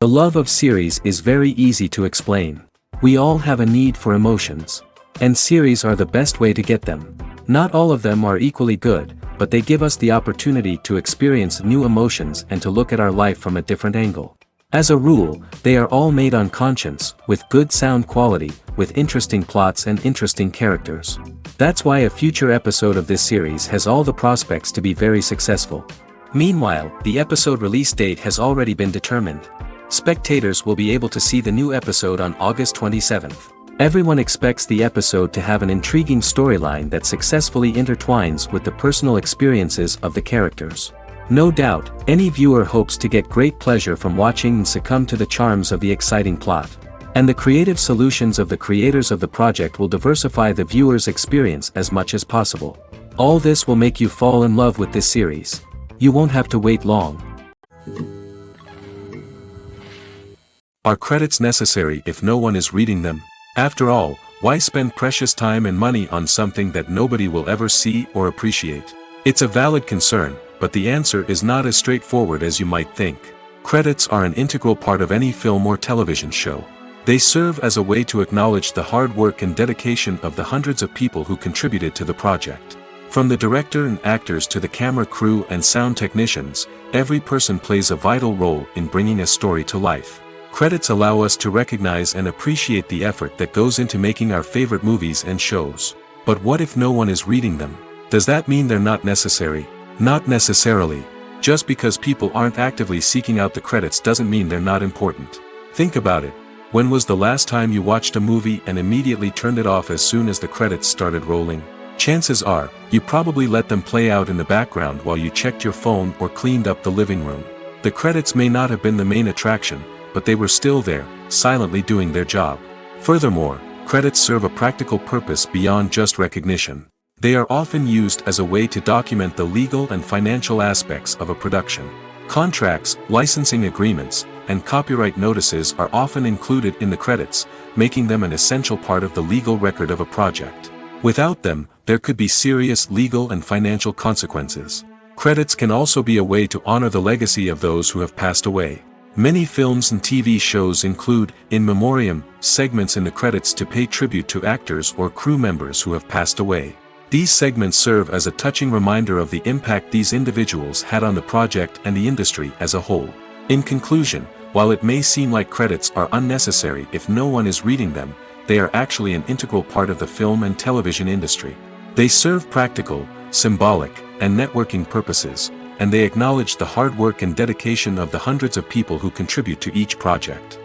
The love of series is very easy to explain. We all have a need for emotions. And series are the best way to get them. Not all of them are equally good, but they give us the opportunity to experience new emotions and to look at our life from a different angle. As a rule, they are all made on conscience, with good sound quality, with interesting plots and interesting characters. That's why a future episode of this series has all the prospects to be very successful. Meanwhile, the episode release date has already been determined. Spectators will be able to see the new episode on August 27th. Everyone expects the episode to have an intriguing storyline that successfully intertwines with the personal experiences of the characters. No doubt, any viewer hopes to get great pleasure from watching and succumb to the charms of the exciting plot. And the creative solutions of the creators of the project will diversify the viewer's experience as much as possible. All this will make you fall in love with this series. You won't have to wait long. Are credits necessary if no one is reading them? After all, why spend precious time and money on something that nobody will ever see or appreciate? It's a valid concern, but the answer is not as straightforward as you might think. Credits are an integral part of any film or television show. They serve as a way to acknowledge the hard work and dedication of the hundreds of people who contributed to the project. From the director and actors to the camera crew and sound technicians, every person plays a vital role in bringing a story to life. Credits allow us to recognize and appreciate the effort that goes into making our favorite movies and shows. But what if no one is reading them? Does that mean they're not necessary? Not necessarily. Just because people aren't actively seeking out the credits doesn't mean they're not important. Think about it. When was the last time you watched a movie and immediately turned it off as soon as the credits started rolling? Chances are, you probably let them play out in the background while you checked your phone or cleaned up the living room. The credits may not have been the main attraction, but they were still there, silently doing their job. Furthermore, credits serve a practical purpose beyond just recognition. They are often used as a way to document the legal and financial aspects of a production. Contracts, licensing agreements, and copyright notices are often included in the credits, making them an essential part of the legal record of a project. Without them, there could be serious legal and financial consequences. Credits can also be a way to honor the legacy of those who have passed away. Many films and TV shows include, in memoriam, segments in the credits to pay tribute to actors or crew members who have passed away. These segments serve as a touching reminder of the impact these individuals had on the project and the industry as a whole. In conclusion, while it may seem like credits are unnecessary if no one is reading them, they are actually an integral part of the film and television industry. They serve practical, symbolic, and networking purposes, and they acknowledge the hard work and dedication of the hundreds of people who contribute to each project.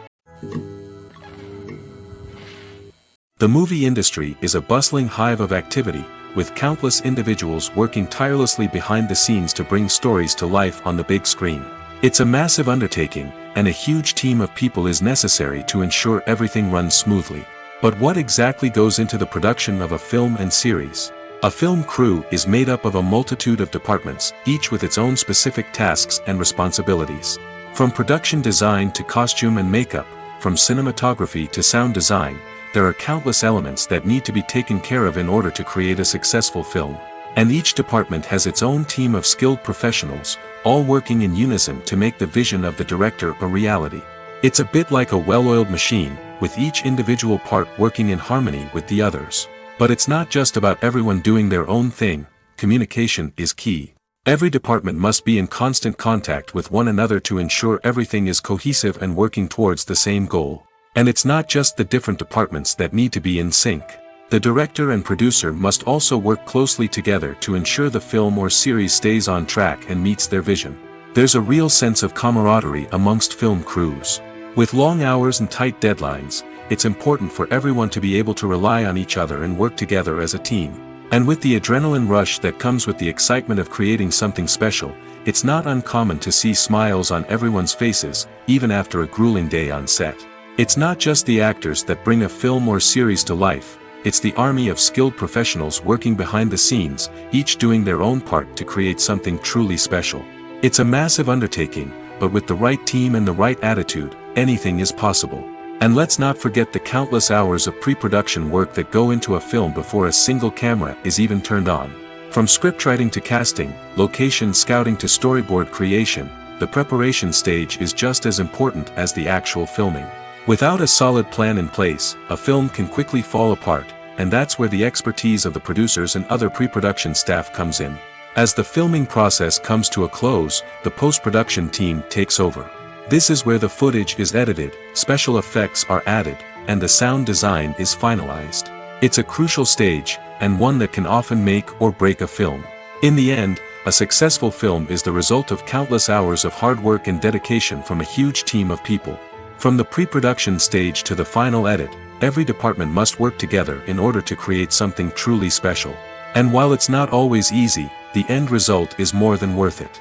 The movie industry is a bustling hive of activity, with countless individuals working tirelessly behind the scenes to bring stories to life on the big screen. It's a massive undertaking, and a huge team of people is necessary to ensure everything runs smoothly. But what exactly goes into the production of a film and series? A film crew is made up of a multitude of departments, each with its own specific tasks and responsibilities. From production design to costume and makeup, from cinematography to sound design, there are countless elements that need to be taken care of in order to create a successful film. And each department has its own team of skilled professionals, all working in unison to make the vision of the director a reality. It's a bit like a well-oiled machine, with each individual part working in harmony with the others. But it's not just about everyone doing their own thing. Communication is key. Every department must be in constant contact with one another to ensure everything is cohesive and working towards the same goal. And it's not just the different departments that need to be in sync. The director and producer must also work closely together to ensure the film or series stays on track and meets their vision. There's a real sense of camaraderie amongst film crews. With long hours and tight deadlines, it's important for everyone to be able to rely on each other and work together as a team. And with the adrenaline rush that comes with the excitement of creating something special, it's not uncommon to see smiles on everyone's faces, even after a grueling day on set. It's not just the actors that bring a film or series to life, it's the army of skilled professionals working behind the scenes, each doing their own part to create something truly special. It's a massive undertaking, but with the right team and the right attitude, anything is possible. And let's not forget the countless hours of pre-production work that go into a film before a single camera is even turned on. From scriptwriting to casting, location scouting to storyboard creation, the preparation stage is just as important as the actual filming. Without a solid plan in place, a film can quickly fall apart, and that's where the expertise of the producers and other pre-production staff comes in. As the filming process comes to a close, the post-production team takes over. This is where the footage is edited, special effects are added, and the sound design is finalized. It's a crucial stage, and one that can often make or break a film. In the end, a successful film is the result of countless hours of hard work and dedication from a huge team of people. From the pre-production stage to the final edit, every department must work together in order to create something truly special. And while it's not always easy, the end result is more than worth it.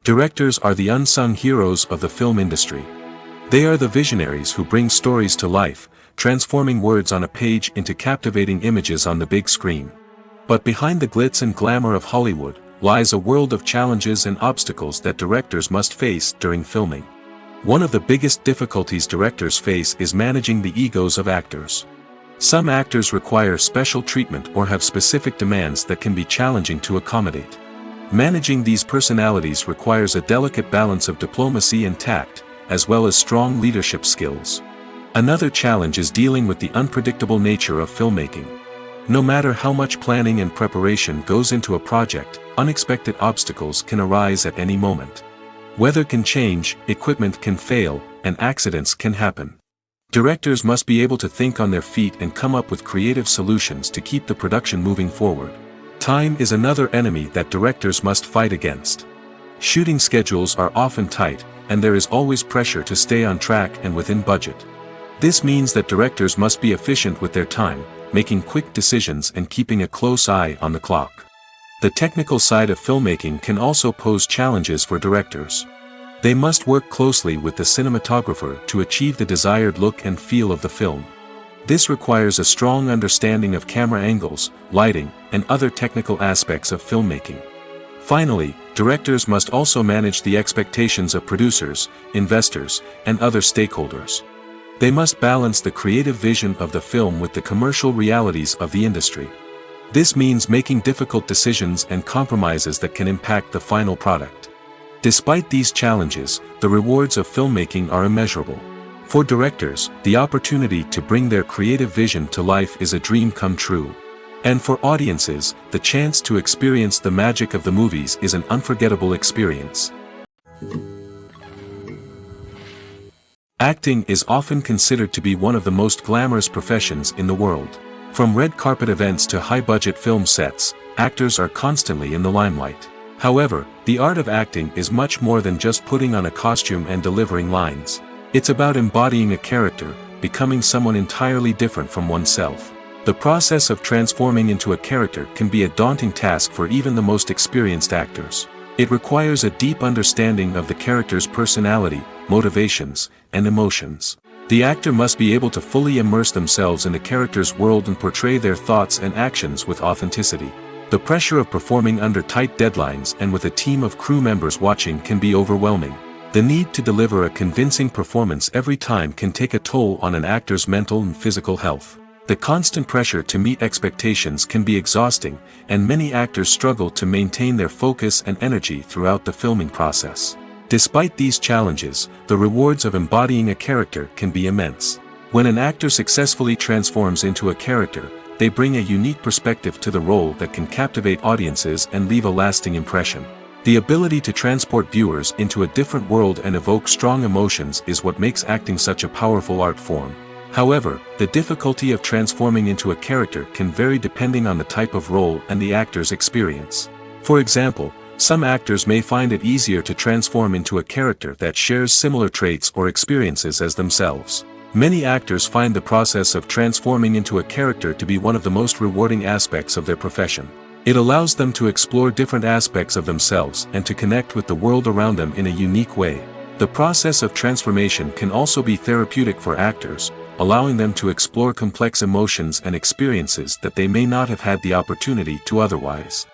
Directors are the unsung heroes of the film industry. They are the visionaries who bring stories to life, transforming words on a page into captivating images on the big screen. But behind the glitz and glamour of Hollywood, lies a world of challenges and obstacles that directors must face during filming. One of the biggest difficulties directors face is managing the egos of actors. Some actors require special treatment or have specific demands that can be challenging to accommodate. Managing these personalities requires a delicate balance of diplomacy and tact, as well as strong leadership skills. Another challenge is dealing with the unpredictable nature of filmmaking. No matter how much planning and preparation goes into a project, unexpected obstacles can arise at any moment. Weather can change, equipment can fail, and accidents can happen. Directors must be able to think on their feet and come up with creative solutions to keep the production moving forward. Time is another enemy that directors must fight against. Shooting schedules are often tight, and there is always pressure to stay on track and within budget. This means that directors must be efficient with their time, making quick decisions and keeping a close eye on the clock. The technical side of filmmaking can also pose challenges for directors. They must work closely with the cinematographer to achieve the desired look and feel of the film. This requires a strong understanding of camera angles, lighting, and other technical aspects of filmmaking. Finally, directors must also manage the expectations of producers, investors, and other stakeholders. They must balance the creative vision of the film with the commercial realities of the industry. This means making difficult decisions and compromises that can impact the final product. Despite these challenges, the rewards of filmmaking are immeasurable. For directors, the opportunity to bring their creative vision to life is a dream come true. And for audiences, the chance to experience the magic of the movies is an unforgettable experience. Acting is often considered to be one of the most glamorous professions in the world. From red carpet events to high-budget film sets, actors are constantly in the limelight. However, the art of acting is much more than just putting on a costume and delivering lines. It's about embodying a character, becoming someone entirely different from oneself. The process of transforming into a character can be a daunting task for even the most experienced actors. It requires a deep understanding of the character's personality, motivations, and emotions. The actor must be able to fully immerse themselves in the character's world and portray their thoughts and actions with authenticity. The pressure of performing under tight deadlines and with a team of crew members watching can be overwhelming. The need to deliver a convincing performance every time can take a toll on an actor's mental and physical health. The constant pressure to meet expectations can be exhausting, and many actors struggle to maintain their focus and energy throughout the filming process. Despite these challenges, the rewards of embodying a character can be immense. When an actor successfully transforms into a character, they bring a unique perspective to the role that can captivate audiences and leave a lasting impression. The ability to transport viewers into a different world and evoke strong emotions is what makes acting such a powerful art form. However, the difficulty of transforming into a character can vary depending on the type of role and the actor's experience. For example, some actors may find it easier to transform into a character that shares similar traits or experiences as themselves. Many actors find the process of transforming into a character to be one of the most rewarding aspects of their profession. It allows them to explore different aspects of themselves and to connect with the world around them in a unique way. The process of transformation can also be therapeutic for actors, allowing them to explore complex emotions and experiences that they may not have had the opportunity to otherwise.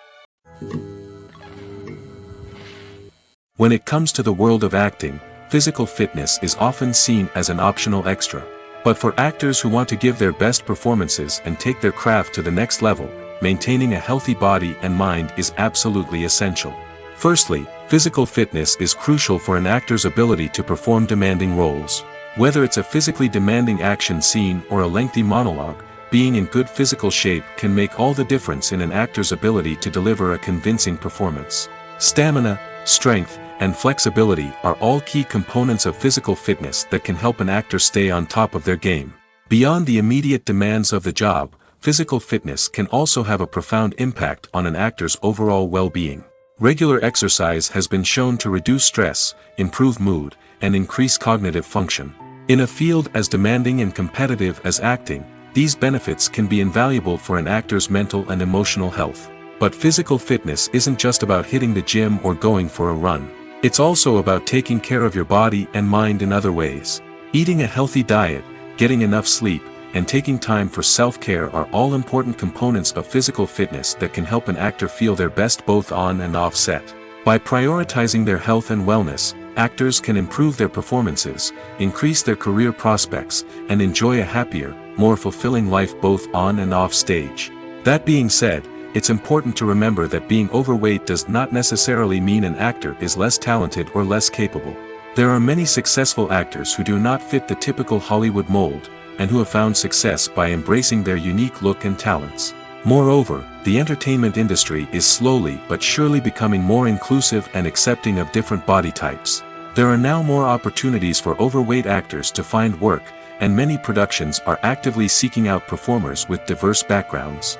When it comes to the world of acting, physical fitness is often seen as an optional extra. But for actors who want to give their best performances and take their craft to the next level, maintaining a healthy body and mind is absolutely essential. Firstly, physical fitness is crucial for an actor's ability to perform demanding roles. Whether it's a physically demanding action scene or a lengthy monologue, being in good physical shape can make all the difference in an actor's ability to deliver a convincing performance. Stamina, strength, and flexibility are all key components of physical fitness that can help an actor stay on top of their game. Beyond the immediate demands of the job, physical fitness can also have a profound impact on an actor's overall well-being. Regular exercise has been shown to reduce stress, improve mood, and increase cognitive function. In a field as demanding and competitive as acting, these benefits can be invaluable for an actor's mental and emotional health. But physical fitness isn't just about hitting the gym or going for a run. It's also about taking care of your body and mind in other ways. Eating a healthy diet, getting enough sleep, and taking time for self-care are all important components of physical fitness that can help an actor feel their best both on and off set. By prioritizing their health and wellness, actors can improve their performances, increase their career prospects, and enjoy a happier, more fulfilling life both on and off stage. That being said, it's important to remember that being overweight does not necessarily mean an actor is less talented or less capable. There are many successful actors who do not fit the typical Hollywood mold, and who have found success by embracing their unique look and talents. Moreover, the entertainment industry is slowly but surely becoming more inclusive and accepting of different body types. There are now more opportunities for overweight actors to find work, and many productions are actively seeking out performers with diverse backgrounds.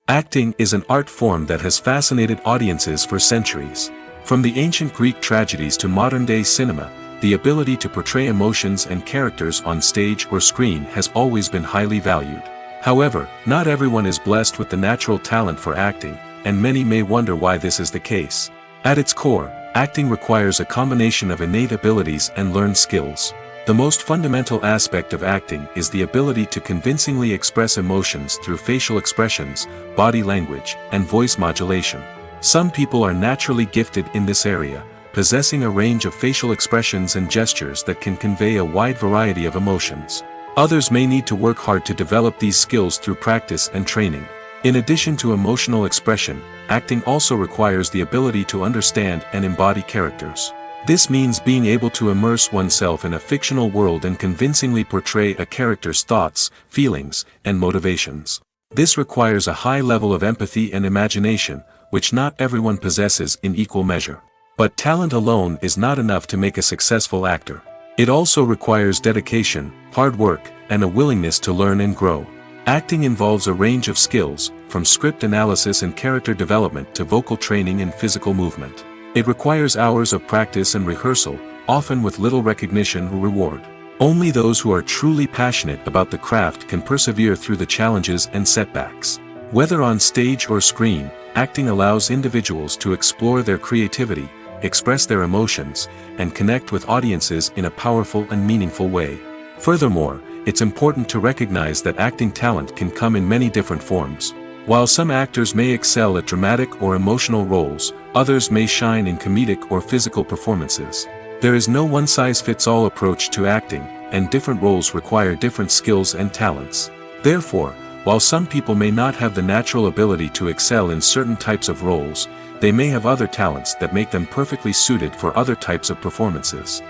Acting is an art form that has fascinated audiences for centuries. From the ancient Greek tragedies to modern-day cinema, the ability to portray emotions and characters on stage or screen has always been highly valued. However, not everyone is blessed with the natural talent for acting, and many may wonder why this is the case. At its core, acting requires a combination of innate abilities and learned skills. The most fundamental aspect of acting is the ability to convincingly express emotions through facial expressions, body language, and voice modulation. Some people are naturally gifted in this area, possessing a range of facial expressions and gestures that can convey a wide variety of emotions. Others may need to work hard to develop these skills through practice and training. In addition to emotional expression, acting also requires the ability to understand and embody characters. This means being able to immerse oneself in a fictional world and convincingly portray a character's thoughts, feelings, and motivations. This requires a high level of empathy and imagination, which not everyone possesses in equal measure. But talent alone is not enough to make a successful actor. It also requires dedication, hard work, and a willingness to learn and grow. Acting involves a range of skills, from script analysis and character development to vocal training and physical movement. It requires hours of practice and rehearsal, often with little recognition or reward. Only those who are truly passionate about the craft can persevere through the challenges and setbacks. Whether on stage or screen, acting allows individuals to explore their creativity, express their emotions, and connect with audiences in a powerful and meaningful way. Furthermore, it's important to recognize that acting talent can come in many different forms. While some actors may excel at dramatic or emotional roles, others may shine in comedic or physical performances. There is no one-size-fits-all approach to acting, and different roles require different skills and talents. Therefore, while some people may not have the natural ability to excel in certain types of roles, they may have other talents that make them perfectly suited for other types of performances.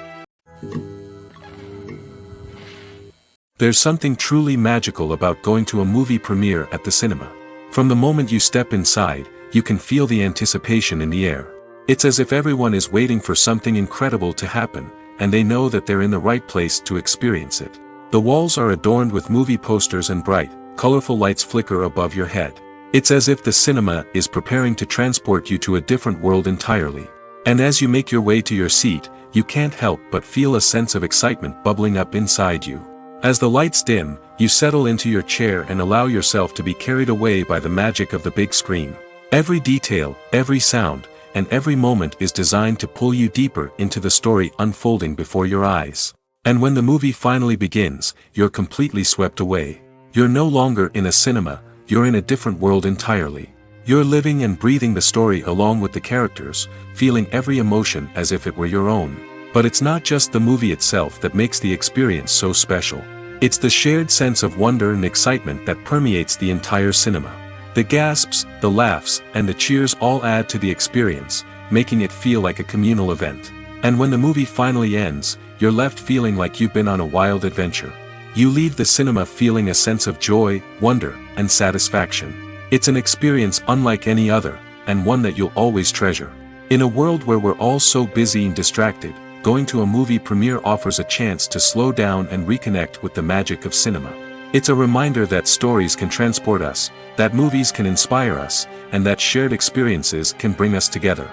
There's something truly magical about going to a movie premiere at the cinema. From the moment you step inside, you can feel the anticipation in the air. It's as if everyone is waiting for something incredible to happen, and they know that they're in the right place to experience it. The walls are adorned with movie posters and bright, colorful lights flicker above your head. It's as if the cinema is preparing to transport you to a different world entirely. And as you make your way to your seat, you can't help but feel a sense of excitement bubbling up inside you. As the lights dim, you settle into your chair and allow yourself to be carried away by the magic of the big screen. Every detail, every sound, and every moment is designed to pull you deeper into the story unfolding before your eyes. And when the movie finally begins, you're completely swept away. You're no longer in a cinema, you're in a different world entirely. You're living and breathing the story along with the characters, feeling every emotion as if it were your own. But it's not just the movie itself that makes the experience so special. It's the shared sense of wonder and excitement that permeates the entire cinema. The gasps, the laughs, and the cheers all add to the experience, making it feel like a communal event. And when the movie finally ends, you're left feeling like you've been on a wild adventure. You leave the cinema feeling a sense of joy, wonder, and satisfaction. It's an experience unlike any other, and one that you'll always treasure. In a world where we're all so busy and distracted, going to a movie premiere offers a chance to slow down and reconnect with the magic of cinema. It's a reminder that stories can transport us, that movies can inspire us, and that shared experiences can bring us together.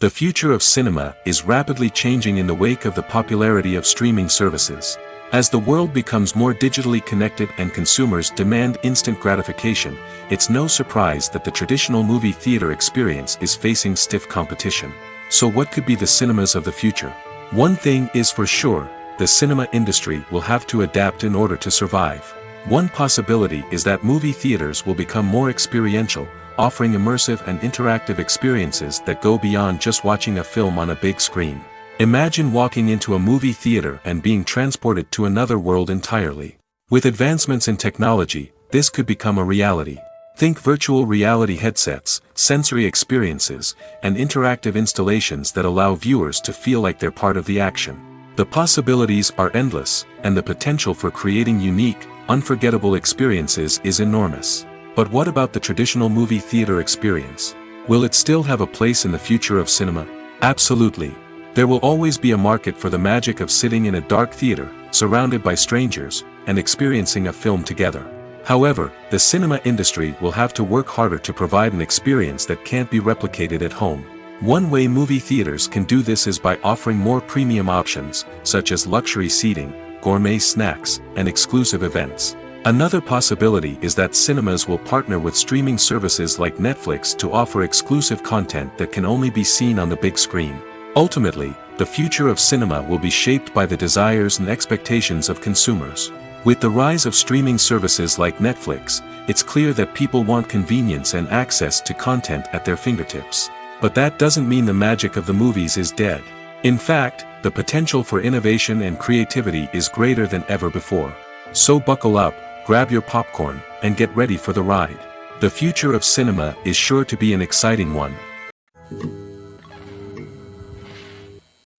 The future of cinema is rapidly changing in the wake of the popularity of streaming services. As the world becomes more digitally connected and consumers demand instant gratification, it's no surprise that the traditional movie theater experience is facing stiff competition. So what could be the cinemas of the future? One thing is for sure, the cinema industry will have to adapt in order to survive. One possibility is that movie theaters will become more experiential, offering immersive and interactive experiences that go beyond just watching a film on a big screen. Imagine walking into a movie theater and being transported to another world entirely. With advancements in technology, this could become a reality. Think virtual reality headsets, sensory experiences, and interactive installations that allow viewers to feel like they're part of the action. The possibilities are endless, and the potential for creating unique, unforgettable experiences is enormous. But what about the traditional movie theater experience? Will it still have a place in the future of cinema? Absolutely. There will always be a market for the magic of sitting in a dark theater, surrounded by strangers, and experiencing a film together. However, the cinema industry will have to work harder to provide an experience that can't be replicated at home. One way movie theaters can do this is by offering more premium options, such as luxury seating, gourmet snacks, and exclusive events. Another possibility is that cinemas will partner with streaming services like Netflix to offer exclusive content that can only be seen on the big screen. Ultimately, the future of cinema will be shaped by the desires and expectations of consumers. With the rise of streaming services like Netflix, it's clear that people want convenience and access to content at their fingertips. But that doesn't mean the magic of the movies is dead. In fact, the potential for innovation and creativity is greater than ever before. So buckle up, grab your popcorn, and get ready for the ride. The future of cinema is sure to be an exciting one.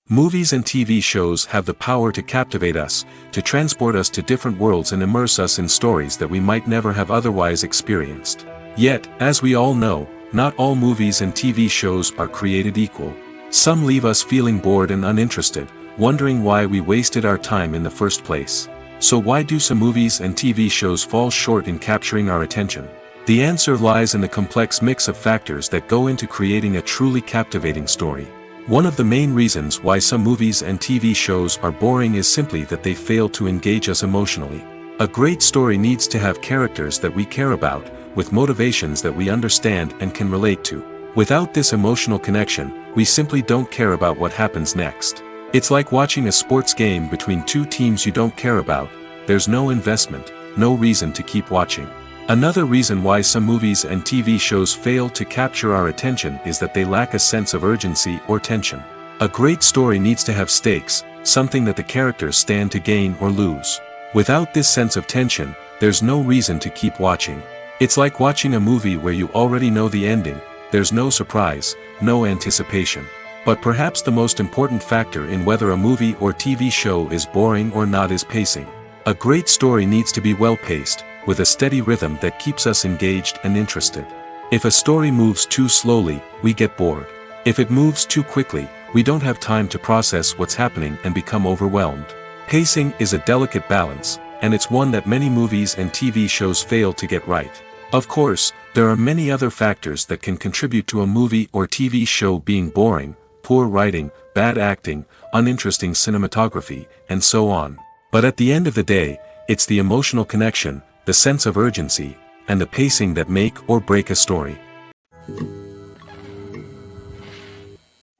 Movies and TV shows have the power to captivate us, to transport us to different worlds and immerse us in stories that we might never have otherwise experienced. Yet, as we all know, not all movies and TV shows are created equal. Some leave us feeling bored and uninterested, wondering why we wasted our time in the first place. So why do some movies and TV shows fall short in capturing our attention? The answer lies in the complex mix of factors that go into creating a truly captivating story. One of the main reasons why some movies and TV shows are boring is simply that they fail to engage us emotionally. A great story needs to have characters that we care about, with motivations that we understand and can relate to. Without this emotional connection, we simply don't care about what happens next. It's like watching a sports game between two teams you don't care about. There's no investment, no reason to keep watching. Another reason why some movies and TV shows fail to capture our attention is that they lack a sense of urgency or tension. A great story needs to have stakes, something that the characters stand to gain or lose. Without this sense of tension, there's no reason to keep watching. It's like watching a movie where you already know the ending, there's no surprise, no anticipation. But perhaps the most important factor in whether a movie or TV show is boring or not is pacing. A great story needs to be well-paced, with a steady rhythm that keeps us engaged and interested. If a story moves too slowly, we get bored. If it moves too quickly, we don't have time to process what's happening and become overwhelmed. Pacing is a delicate balance, and it's one that many movies and TV shows fail to get right. Of course, there are many other factors that can contribute to a movie or TV show being boring: poor writing, bad acting, uninteresting cinematography, and so on. But at the end of the day, it's the emotional connection, the sense of urgency, and the pacing that make or break a story.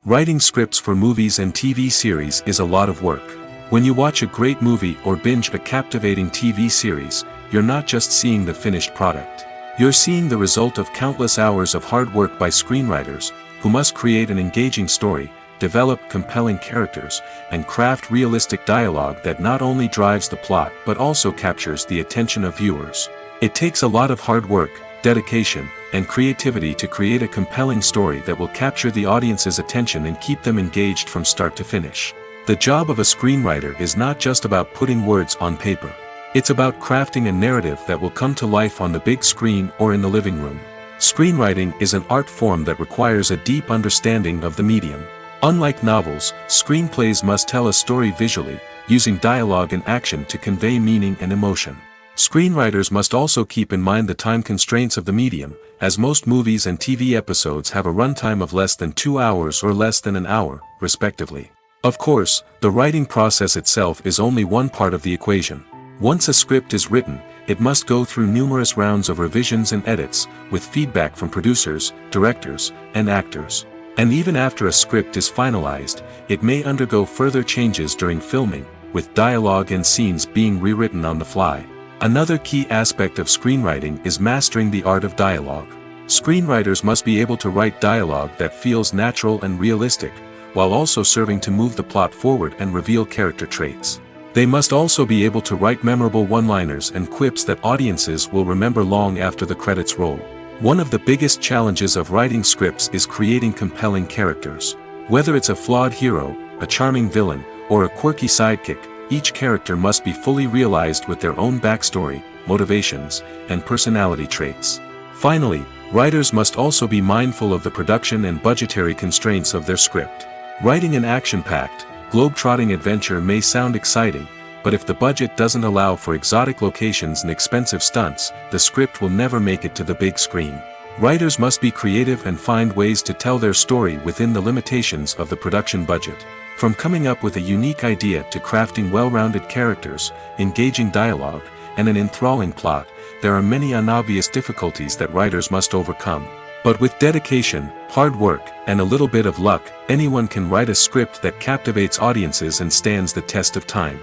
Writing scripts for movies and TV series is a lot of work. When you watch a great movie or binge a captivating TV series, you're not just seeing the finished product. You're seeing the result of countless hours of hard work by screenwriters, who must create an engaging story, develop compelling characters, and craft realistic dialogue that not only drives the plot but also captures the attention of viewers. It takes a lot of hard work, dedication, and creativity to create a compelling story that will capture the audience's attention and keep them engaged from start to finish. The job of a screenwriter is not just about putting words on paper. It's about crafting a narrative that will come to life on the big screen or in the living room. Screenwriting is an art form that requires a deep understanding of the medium. Unlike novels, screenplays must tell a story visually, using dialogue and action to convey meaning and emotion. Screenwriters must also keep in mind the time constraints of the medium, as most movies and TV episodes have a runtime of less than 2 hours or less than an hour, respectively. Of course, the writing process itself is only one part of the equation. Once a script is written, it must go through numerous rounds of revisions and edits, with feedback from producers, directors, and actors. And even after a script is finalized, it may undergo further changes during filming, with dialogue and scenes being rewritten on the fly. Another key aspect of screenwriting is mastering the art of dialogue. Screenwriters must be able to write dialogue that feels natural and realistic, while also serving to move the plot forward and reveal character traits. They must also be able to write memorable one-liners and quips that audiences will remember long after the credits roll. One of the biggest challenges of writing scripts is creating compelling characters. Whether it's a flawed hero, a charming villain, or a quirky sidekick, each character must be fully realized with their own backstory, motivations, and personality traits. Finally, writers must also be mindful of the production and budgetary constraints of their script. Writing an action-packed, globe-trotting adventure may sound exciting, but if the budget doesn't allow for exotic locations and expensive stunts, the script will never make it to the big screen. Writers must be creative and find ways to tell their story within the limitations of the production budget. From coming up with a unique idea to crafting well-rounded characters, engaging dialogue, and an enthralling plot, there are many unobvious difficulties that writers must overcome. But with dedication, hard work, and a little bit of luck, anyone can write a script that captivates audiences and stands the test of time.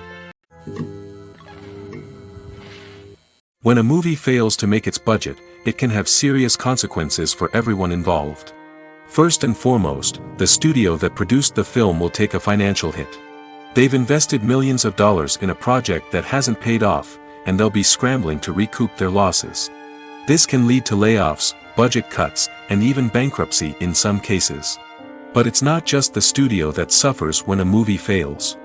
When a movie fails to make its budget, it can have serious consequences for everyone involved. First and foremost, the studio that produced the film will take a financial hit. They've invested millions of dollars in a project that hasn't paid off, and they'll be scrambling to recoup their losses. This can lead to layoffs, budget cuts, and even bankruptcy in some cases. But it's not just the studio that suffers when a movie fails.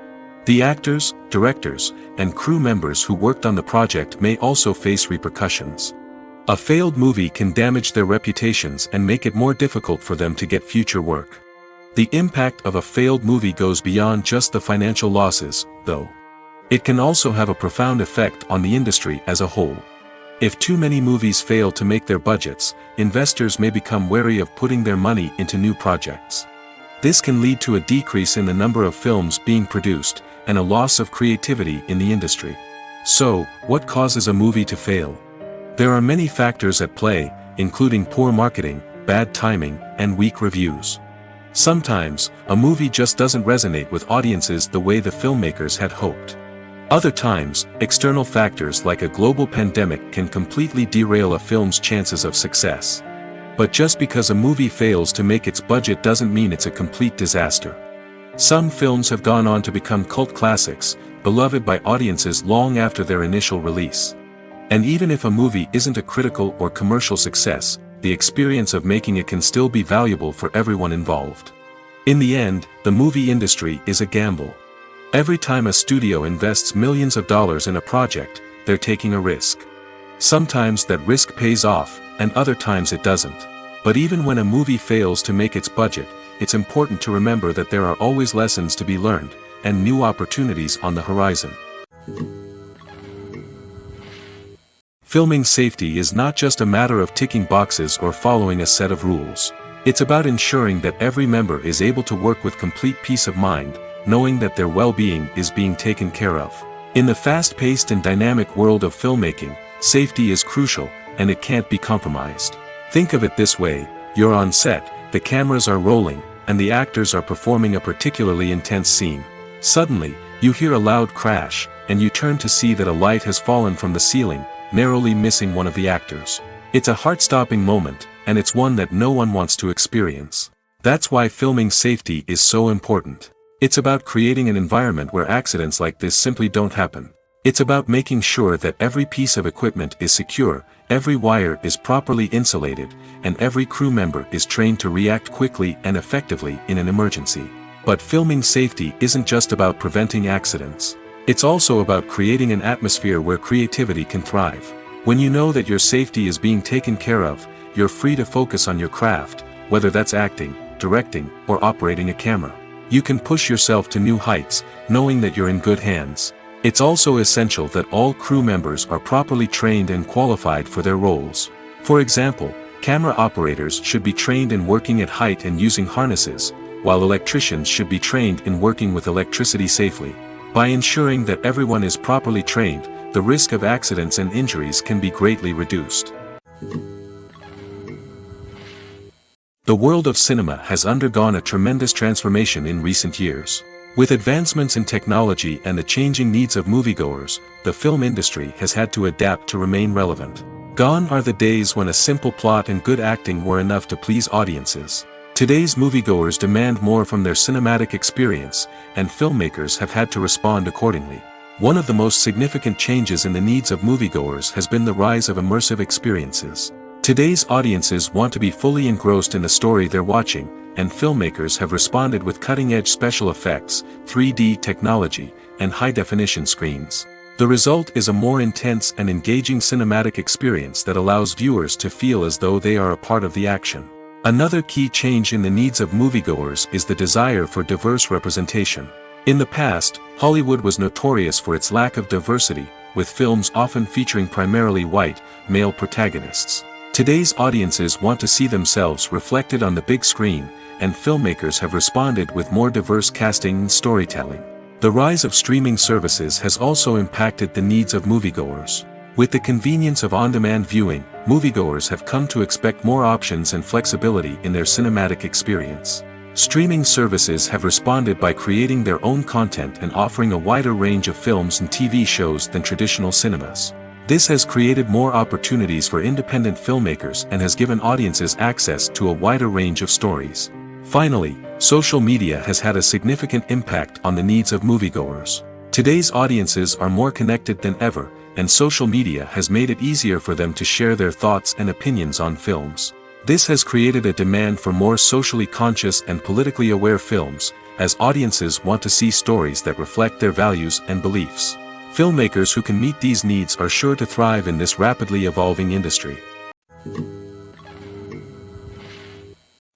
The actors, directors, and crew members who worked on the project may also face repercussions. A failed movie can damage their reputations and make it more difficult for them to get future work. The impact of a failed movie goes beyond just the financial losses, though. It can also have a profound effect on the industry as a whole. If too many movies fail to make their budgets, investors may become wary of putting their money into new projects. This can lead to a decrease in the number of films being produced, and a loss of creativity in the industry. So, what causes a movie to fail? There are many factors at play, including poor marketing, bad timing, and weak reviews. Sometimes, a movie just doesn't resonate with audiences the way the filmmakers had hoped. Other times, external factors like a global pandemic can completely derail a film's chances of success. But just because a movie fails to make its budget doesn't mean it's a complete disaster. Some films have gone on to become cult classics, beloved by audiences long after their initial release. And even if a movie isn't a critical or commercial success, the experience of making it can still be valuable for everyone involved. In the end, the movie industry is a gamble. Every time a studio invests millions of dollars in a project, they're taking a risk. Sometimes that risk pays off, and other times it doesn't. But even when a movie fails to make its budget, it's important to remember that there are always lessons to be learned, and new opportunities on the horizon. Filming safety is not just a matter of ticking boxes or following a set of rules. It's about ensuring that every member is able to work with complete peace of mind, knowing that their well-being is being taken care of. In the fast-paced and dynamic world of filmmaking, safety is crucial, and it can't be compromised. Think of it this way: you're on set, the cameras are rolling, and the actors are performing a particularly intense scene. Suddenly, you hear a loud crash, and you turn to see that a light has fallen from the ceiling, narrowly missing one of the actors. It's a heart-stopping moment, and it's one that no one wants to experience. That's why filming safety is so important. It's about creating an environment where accidents like this simply don't happen. It's about making sure that every piece of equipment is secure, every wire is properly insulated, and every crew member is trained to react quickly and effectively in an emergency. But filming safety isn't just about preventing accidents. It's also about creating an atmosphere where creativity can thrive. When you know that your safety is being taken care of, you're free to focus on your craft, whether that's acting, directing, or operating a camera. You can push yourself to new heights, knowing that you're in good hands. It's also essential that all crew members are properly trained and qualified for their roles. For example, camera operators should be trained in working at height and using harnesses, while electricians should be trained in working with electricity safely. By ensuring that everyone is properly trained, the risk of accidents and injuries can be greatly reduced. The world of cinema has undergone a tremendous transformation in recent years. With advancements in technology and the changing needs of moviegoers, the film industry has had to adapt to remain relevant. Gone are the days when a simple plot and good acting were enough to please audiences. Today's moviegoers demand more from their cinematic experience, and filmmakers have had to respond accordingly. One of the most significant changes in the needs of moviegoers has been the rise of immersive experiences. Today's audiences want to be fully engrossed in the story they're watching, and filmmakers have responded with cutting-edge special effects, 3D technology, and high-definition screens. The result is a more intense and engaging cinematic experience that allows viewers to feel as though they are a part of the action. Another key change in the needs of moviegoers is the desire for diverse representation. In the past, Hollywood was notorious for its lack of diversity, with films often featuring primarily white, male protagonists. Today's audiences want to see themselves reflected on the big screen, and filmmakers have responded with more diverse casting and storytelling. The rise of streaming services has also impacted the needs of moviegoers. With the convenience of on-demand viewing, moviegoers have come to expect more options and flexibility in their cinematic experience. Streaming services have responded by creating their own content and offering a wider range of films and TV shows than traditional cinemas. This has created more opportunities for independent filmmakers and has given audiences access to a wider range of stories. Finally, social media has had a significant impact on the needs of moviegoers. Today's audiences are more connected than ever, and social media has made it easier for them to share their thoughts and opinions on films. This has created a demand for more socially conscious and politically aware films, as audiences want to see stories that reflect their values and beliefs. Filmmakers who can meet these needs are sure to thrive in this rapidly evolving industry.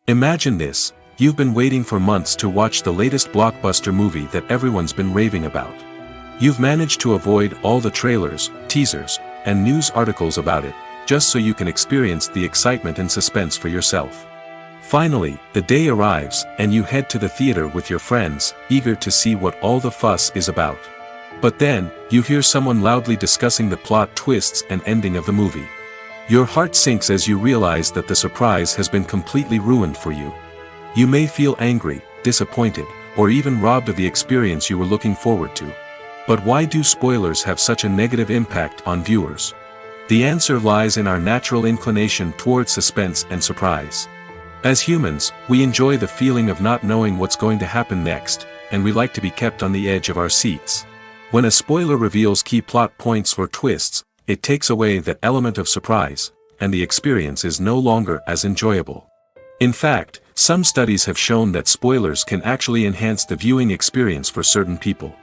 Imagine this: you've been waiting for months to watch the latest blockbuster movie that everyone's been raving about. You've managed to avoid all the trailers, teasers, and news articles about it, just so you can experience the excitement and suspense for yourself. Finally, the day arrives, and you head to the theater with your friends, eager to see what all the fuss is about. But then, you hear someone loudly discussing the plot twists and ending of the movie. Your heart sinks as you realize that the surprise has been completely ruined for you. You may feel angry, disappointed, or even robbed of the experience you were looking forward to. But why do spoilers have such a negative impact on viewers? The answer lies in our natural inclination towards suspense and surprise. As humans, we enjoy the feeling of not knowing what's going to happen next, and we like to be kept on the edge of our seats. When a spoiler reveals key plot points or twists, it takes away that element of surprise, and the experience is no longer as enjoyable. In fact, Some studies have shown that spoilers can actually enhance the viewing experience for certain people.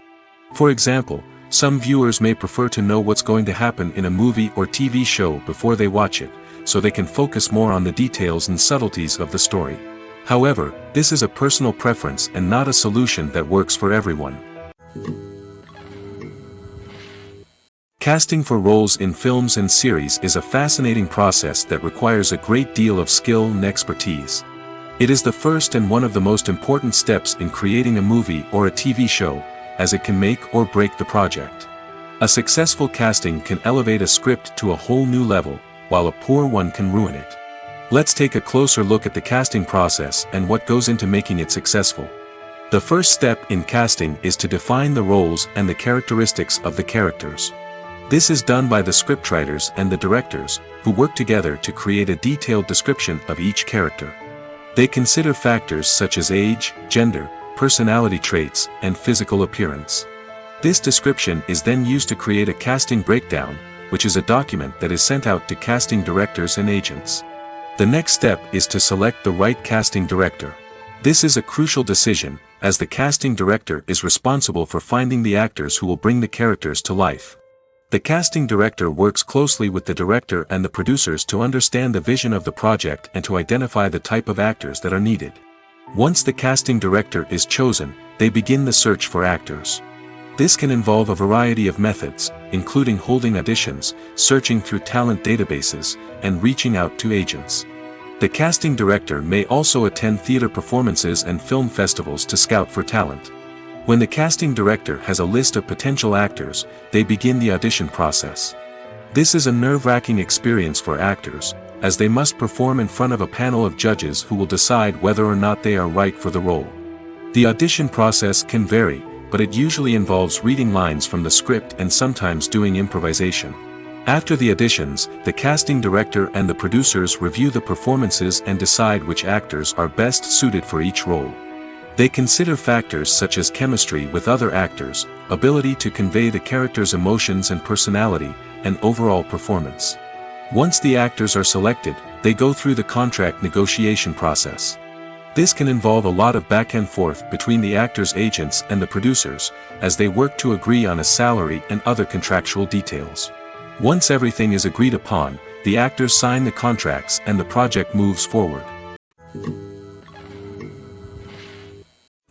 For example, some viewers may prefer to know what's going to happen in a movie or TV show before they watch it, so they can focus more on the details and subtleties of the story. However, this is a personal preference and not a solution that works for everyone. Casting for roles in films and series is a fascinating process that requires a great deal of skill and expertise. It is the first and one of the most important steps in creating a movie or a TV show, as it can make or break the project. A successful casting can elevate a script to a whole new level, while a poor one can ruin it. Let's take a closer look at the casting process and what goes into making it successful. The first step in casting is to define the roles and the characteristics of the characters. This is done by the scriptwriters and the directors, who work together to create a detailed description of each character. They consider factors such as age, gender, personality traits, and physical appearance. This description is then used to create a casting breakdown, which is a document that is sent out to casting directors and agents. The next step is to select the right casting director. This is a crucial decision, as the casting director is responsible for finding the actors who will bring the characters to life. The casting director works closely with the director and the producers to understand the vision of the project and to identify the type of actors that are needed. Once the casting director is chosen, they begin the search for actors. This can involve a variety of methods, including holding auditions, searching through talent databases, and reaching out to agents. The casting director may also attend theater performances and film festivals to scout for talent. When the casting director has a list of potential actors, they begin the audition process. This is a nerve-wracking experience for actors, as they must perform in front of a panel of judges who will decide whether or not they are right for the role. The audition process can vary, but it usually involves reading lines from the script and sometimes doing improvisation. After the auditions, the casting director and the producers review the performances and decide which actors are best suited for each role. They consider factors such as chemistry with other actors, ability to convey the character's emotions and personality, and overall performance. Once the actors are selected, they go through the contract negotiation process. This can involve a lot of back and forth between the actors' agents and the producers, as they work to agree on a salary and other contractual details. Once everything is agreed upon, the actors sign the contracts and the project moves forward.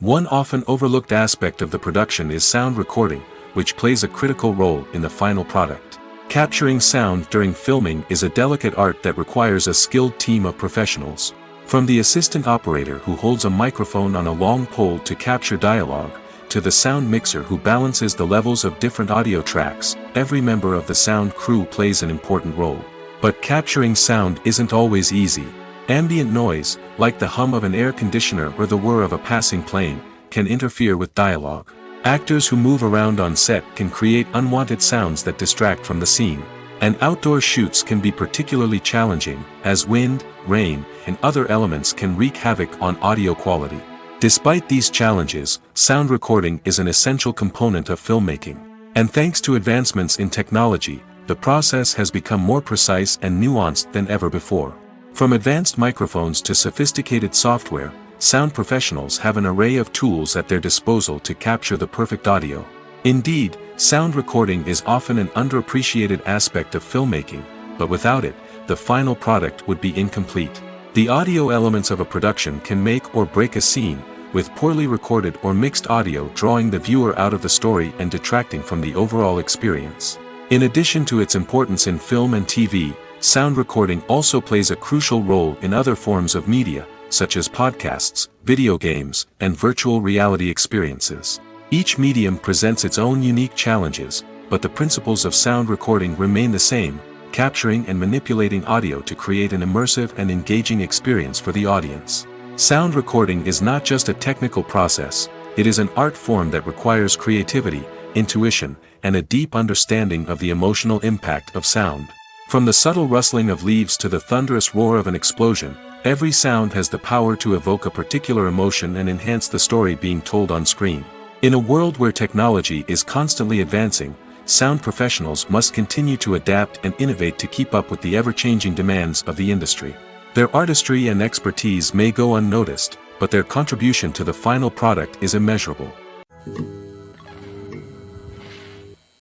One often overlooked aspect of the production is sound recording, which plays a critical role in the final product. Capturing sound during filming is a delicate art that requires a skilled team of professionals. From the assistant operator who holds a microphone on a long pole to capture dialogue, to the sound mixer who balances the levels of different audio tracks, every member of the sound crew plays an important role. But capturing sound isn't always easy. Ambient noise, like the hum of an air conditioner or the whir of a passing plane, can interfere with dialogue. Actors who move around on set can create unwanted sounds that distract from the scene. And outdoor shoots can be particularly challenging, as wind, rain, and other elements can wreak havoc on audio quality. Despite these challenges, sound recording is an essential component of filmmaking. And thanks to advancements in technology, the process has become more precise and nuanced than ever before. From advanced microphones to sophisticated software, sound professionals have an array of tools at their disposal to capture the perfect audio. Indeed, sound recording is often an underappreciated aspect of filmmaking, but without it, the final product would be incomplete. The audio elements of a production can make or break a scene, with poorly recorded or mixed audio drawing the viewer out of the story and detracting from the overall experience. In addition to its importance in film and TV, sound recording also plays a crucial role in other forms of media, such as podcasts, video games, and virtual reality experiences. Each medium presents its own unique challenges, but the principles of sound recording remain the same, capturing and manipulating audio to create an immersive and engaging experience for the audience. Sound recording is not just a technical process, it is an art form that requires creativity, intuition, and a deep understanding of the emotional impact of sound. From the subtle rustling of leaves to the thunderous roar of an explosion, every sound has the power to evoke a particular emotion and enhance the story being told on screen. In a world where technology is constantly advancing, sound professionals must continue to adapt and innovate to keep up with the ever-changing demands of the industry. Their artistry and expertise may go unnoticed, but their contribution to the final product is immeasurable.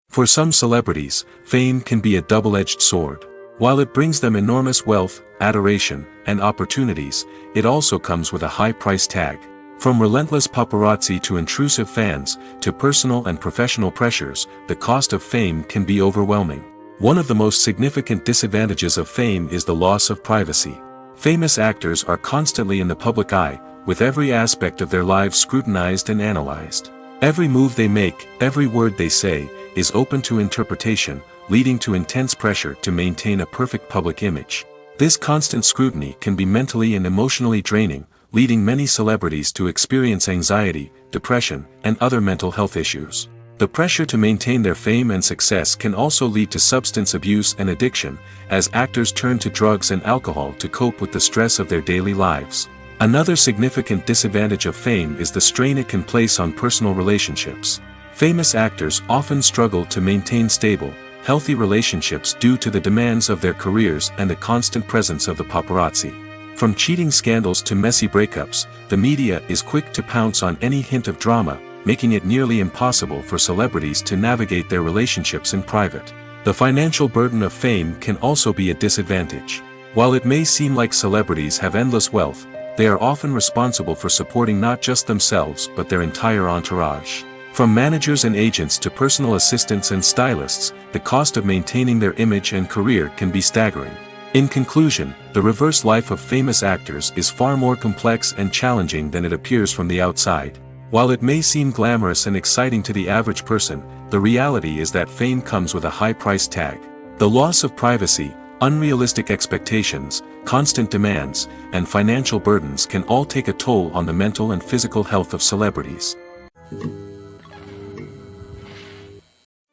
For some celebrities, fame can be a double-edged sword. While it brings them enormous wealth, adoration, and opportunities, it also comes with a high price tag. From relentless paparazzi to intrusive fans, to personal and professional pressures, the cost of fame can be overwhelming. One of the most significant disadvantages of fame is the loss of privacy. Famous actors are constantly in the public eye, with every aspect of their lives scrutinized and analyzed. Every move they make, every word they say, is open to interpretation, leading to intense pressure to maintain a perfect public image. This constant scrutiny can be mentally and emotionally draining, leading many celebrities to experience anxiety, depression, and other mental health issues. The pressure to maintain their fame and success can also lead to substance abuse and addiction, as actors turn to drugs and alcohol to cope with the stress of their daily lives. Another significant disadvantage of fame is the strain it can place on personal relationships. Famous actors often struggle to maintain stable, healthy relationships due to the demands of their careers and the constant presence of the paparazzi. From cheating scandals to messy breakups, the media is quick to pounce on any hint of drama, making it nearly impossible for celebrities to navigate their relationships in private. The financial burden of fame can also be a disadvantage. While it may seem like celebrities have endless wealth, they are often responsible for supporting not just themselves but their entire entourage. From managers and agents to personal assistants and stylists, the cost of maintaining their image and career can be staggering. In conclusion, the reverse life of famous actors is far more complex and challenging than it appears from the outside. While it may seem glamorous and exciting to the average person, the reality is that fame comes with a high price tag. The loss of privacy, unrealistic expectations, constant demands, and financial burdens can all take a toll on the mental and physical health of celebrities.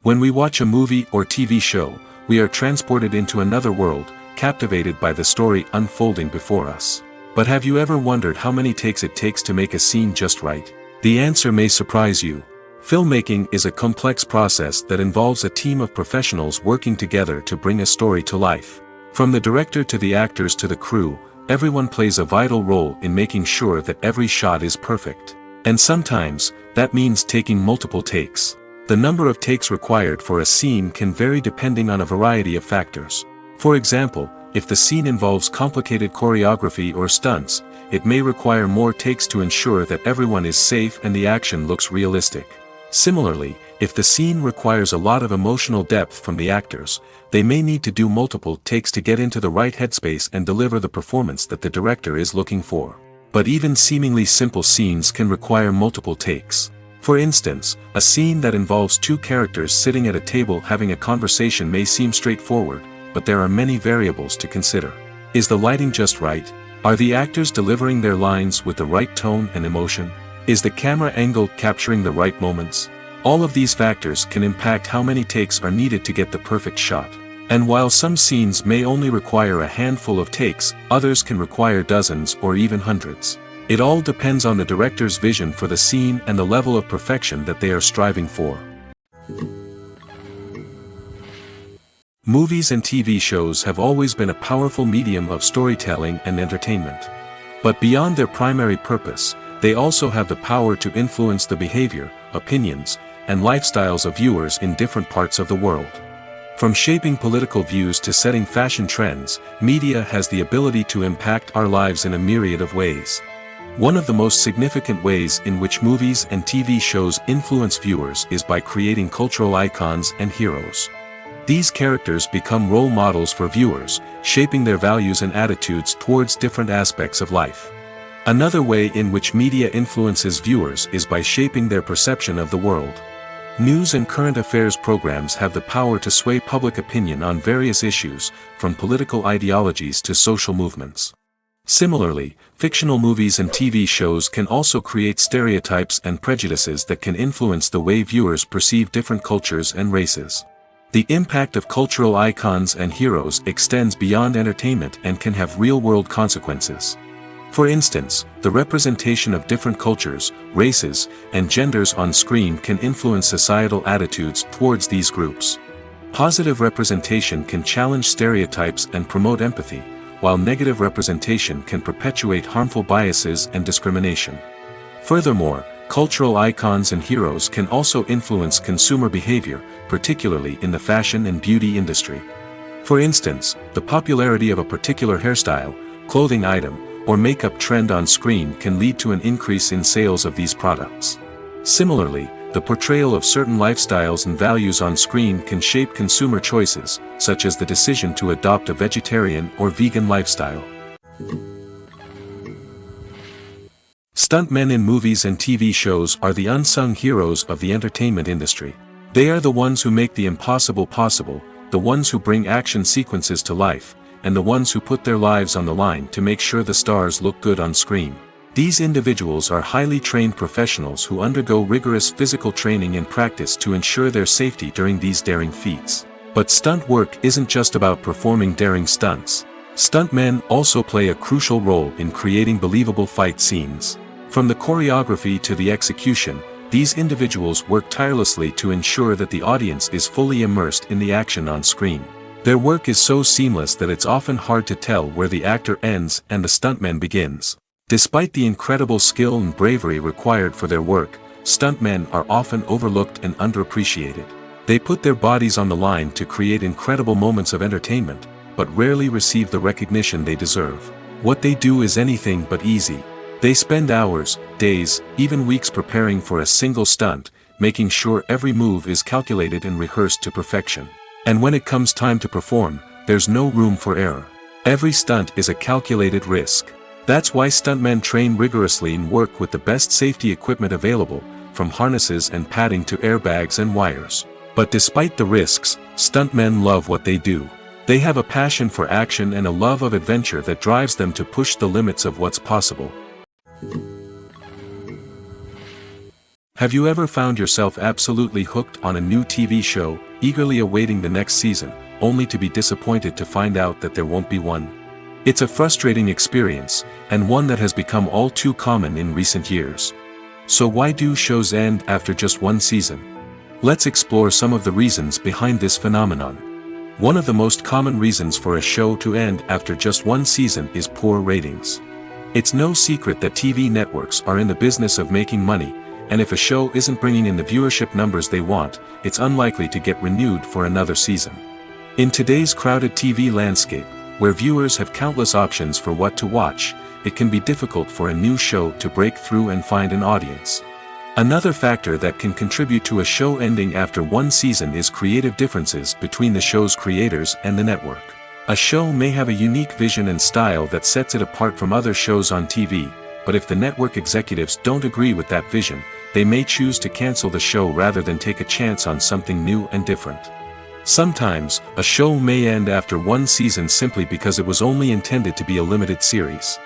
When we watch a movie or TV show, we are transported into another world, captivated by the story unfolding before us. But have you ever wondered how many takes it takes to make a scene just right? The answer may surprise you. Filmmaking is a complex process that involves a team of professionals working together to bring a story to life. From the director to the actors to the crew, everyone plays a vital role in making sure that every shot is perfect. And sometimes, that means taking multiple takes. The number of takes required for a scene can vary depending on a variety of factors. For example, if the scene involves complicated choreography or stunts, it may require more takes to ensure that everyone is safe and the action looks realistic. Similarly, if the scene requires a lot of emotional depth from the actors, they may need to do multiple takes to get into the right headspace and deliver the performance that the director is looking for. But even seemingly simple scenes can require multiple takes. For instance, a scene that involves two characters sitting at a table having a conversation may seem straightforward, but there are many variables to consider. Is the lighting just right? Are the actors delivering their lines with the right tone and emotion? Is the camera angle capturing the right moments? All of these factors can impact how many takes are needed to get the perfect shot. And while some scenes may only require a handful of takes, others can require dozens or even hundreds. It all depends on the director's vision for the scene and the level of perfection that they are striving for. Movies and TV shows have always been a powerful medium of storytelling and entertainment. But beyond their primary purpose, they also have the power to influence the behavior, opinions, and lifestyles of viewers in different parts of the world. From shaping political views to setting fashion trends, media has the ability to impact our lives in a myriad of ways. One of the most significant ways in which movies and TV shows influence viewers is by creating cultural icons and heroes. These characters become role models for viewers, shaping their values and attitudes towards different aspects of life. Another way in which media influences viewers is by shaping their perception of the world. News and current affairs programs have the power to sway public opinion on various issues, from political ideologies to social movements. Similarly, fictional movies and TV shows can also create stereotypes and prejudices that can influence the way viewers perceive different cultures and races. The impact of cultural icons and heroes extends beyond entertainment and can have real-world consequences. For instance, the representation of different cultures, races, and genders on screen can influence societal attitudes towards these groups. Positive representation can challenge stereotypes and promote empathy, while negative representation can perpetuate harmful biases and discrimination. Furthermore, cultural icons and heroes can also influence consumer behavior, particularly in the fashion and beauty industry. For instance, the popularity of a particular hairstyle, clothing item, or makeup trend on screen can lead to an increase in sales of these products. Similarly, the portrayal of certain lifestyles and values on screen can shape consumer choices, such as the decision to adopt a vegetarian or vegan lifestyle. Stuntmen in movies and TV shows are the unsung heroes of the entertainment industry. They are the ones who make the impossible possible, the ones who bring action sequences to life, and the ones who put their lives on the line to make sure the stars look good on screen. These individuals are highly trained professionals who undergo rigorous physical training and practice to ensure their safety during these daring feats. But stunt work isn't just about performing daring stunts. Stuntmen also play a crucial role in creating believable fight scenes. From the choreography to the execution, these individuals work tirelessly to ensure that the audience is fully immersed in the action on screen. Their work is so seamless that it's often hard to tell where the actor ends and the stuntman begins. Despite the incredible skill and bravery required for their work, stuntmen are often overlooked and underappreciated. They put their bodies on the line to create incredible moments of entertainment, but rarely receive the recognition they deserve. What they do is anything but easy. They spend hours, days, even weeks preparing for a single stunt, making sure every move is calculated and rehearsed to perfection. And when it comes time to perform, there's no room for error. Every stunt is a calculated risk. That's why stuntmen train rigorously and work with the best safety equipment available, from harnesses and padding to airbags and wires. But despite the risks, stuntmen love what they do. They have a passion for action and a love of adventure that drives them to push the limits of what's possible. Have you ever found yourself absolutely hooked on a new TV show, eagerly awaiting the next season, only to be disappointed to find out that there won't be one? It's a frustrating experience, and one that has become all too common in recent years. So why do shows end after just one season? Let's explore some of the reasons behind this phenomenon. One of the most common reasons for a show to end after just one season is poor ratings. It's no secret that TV networks are in the business of making money, and if a show isn't bringing in the viewership numbers they want, it's unlikely to get renewed for another season. In today's crowded TV landscape, where viewers have countless options for what to watch, it can be difficult for a new show to break through and find an audience. Another factor that can contribute to a show ending after one season is creative differences between the show's creators and the network. A show may have a unique vision and style that sets it apart from other shows on TV, but if the network executives don't agree with that vision, they may choose to cancel the show rather than take a chance on something new and different. Sometimes, a show may end after one season simply because it was only intended to be a limited series.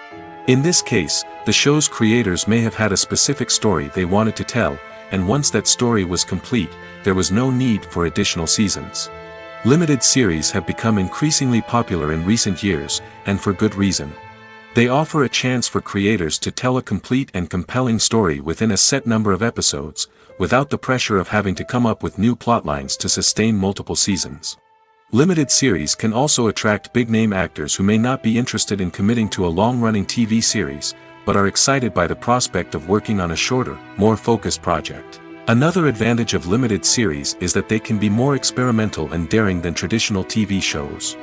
In this case, the show's creators may have had a specific story they wanted to tell, and once that story was complete, there was no need for additional seasons. Limited series have become increasingly popular in recent years, and for good reason. They offer a chance for creators to tell a complete and compelling story within a set number of episodes, without the pressure of having to come up with new plotlines to sustain multiple seasons. Limited series can also attract big-name actors who may not be interested in committing to a long-running TV series, but are excited by the prospect of working on a shorter, more focused project. Another advantage of limited series is that they can be more experimental and daring than traditional TV shows.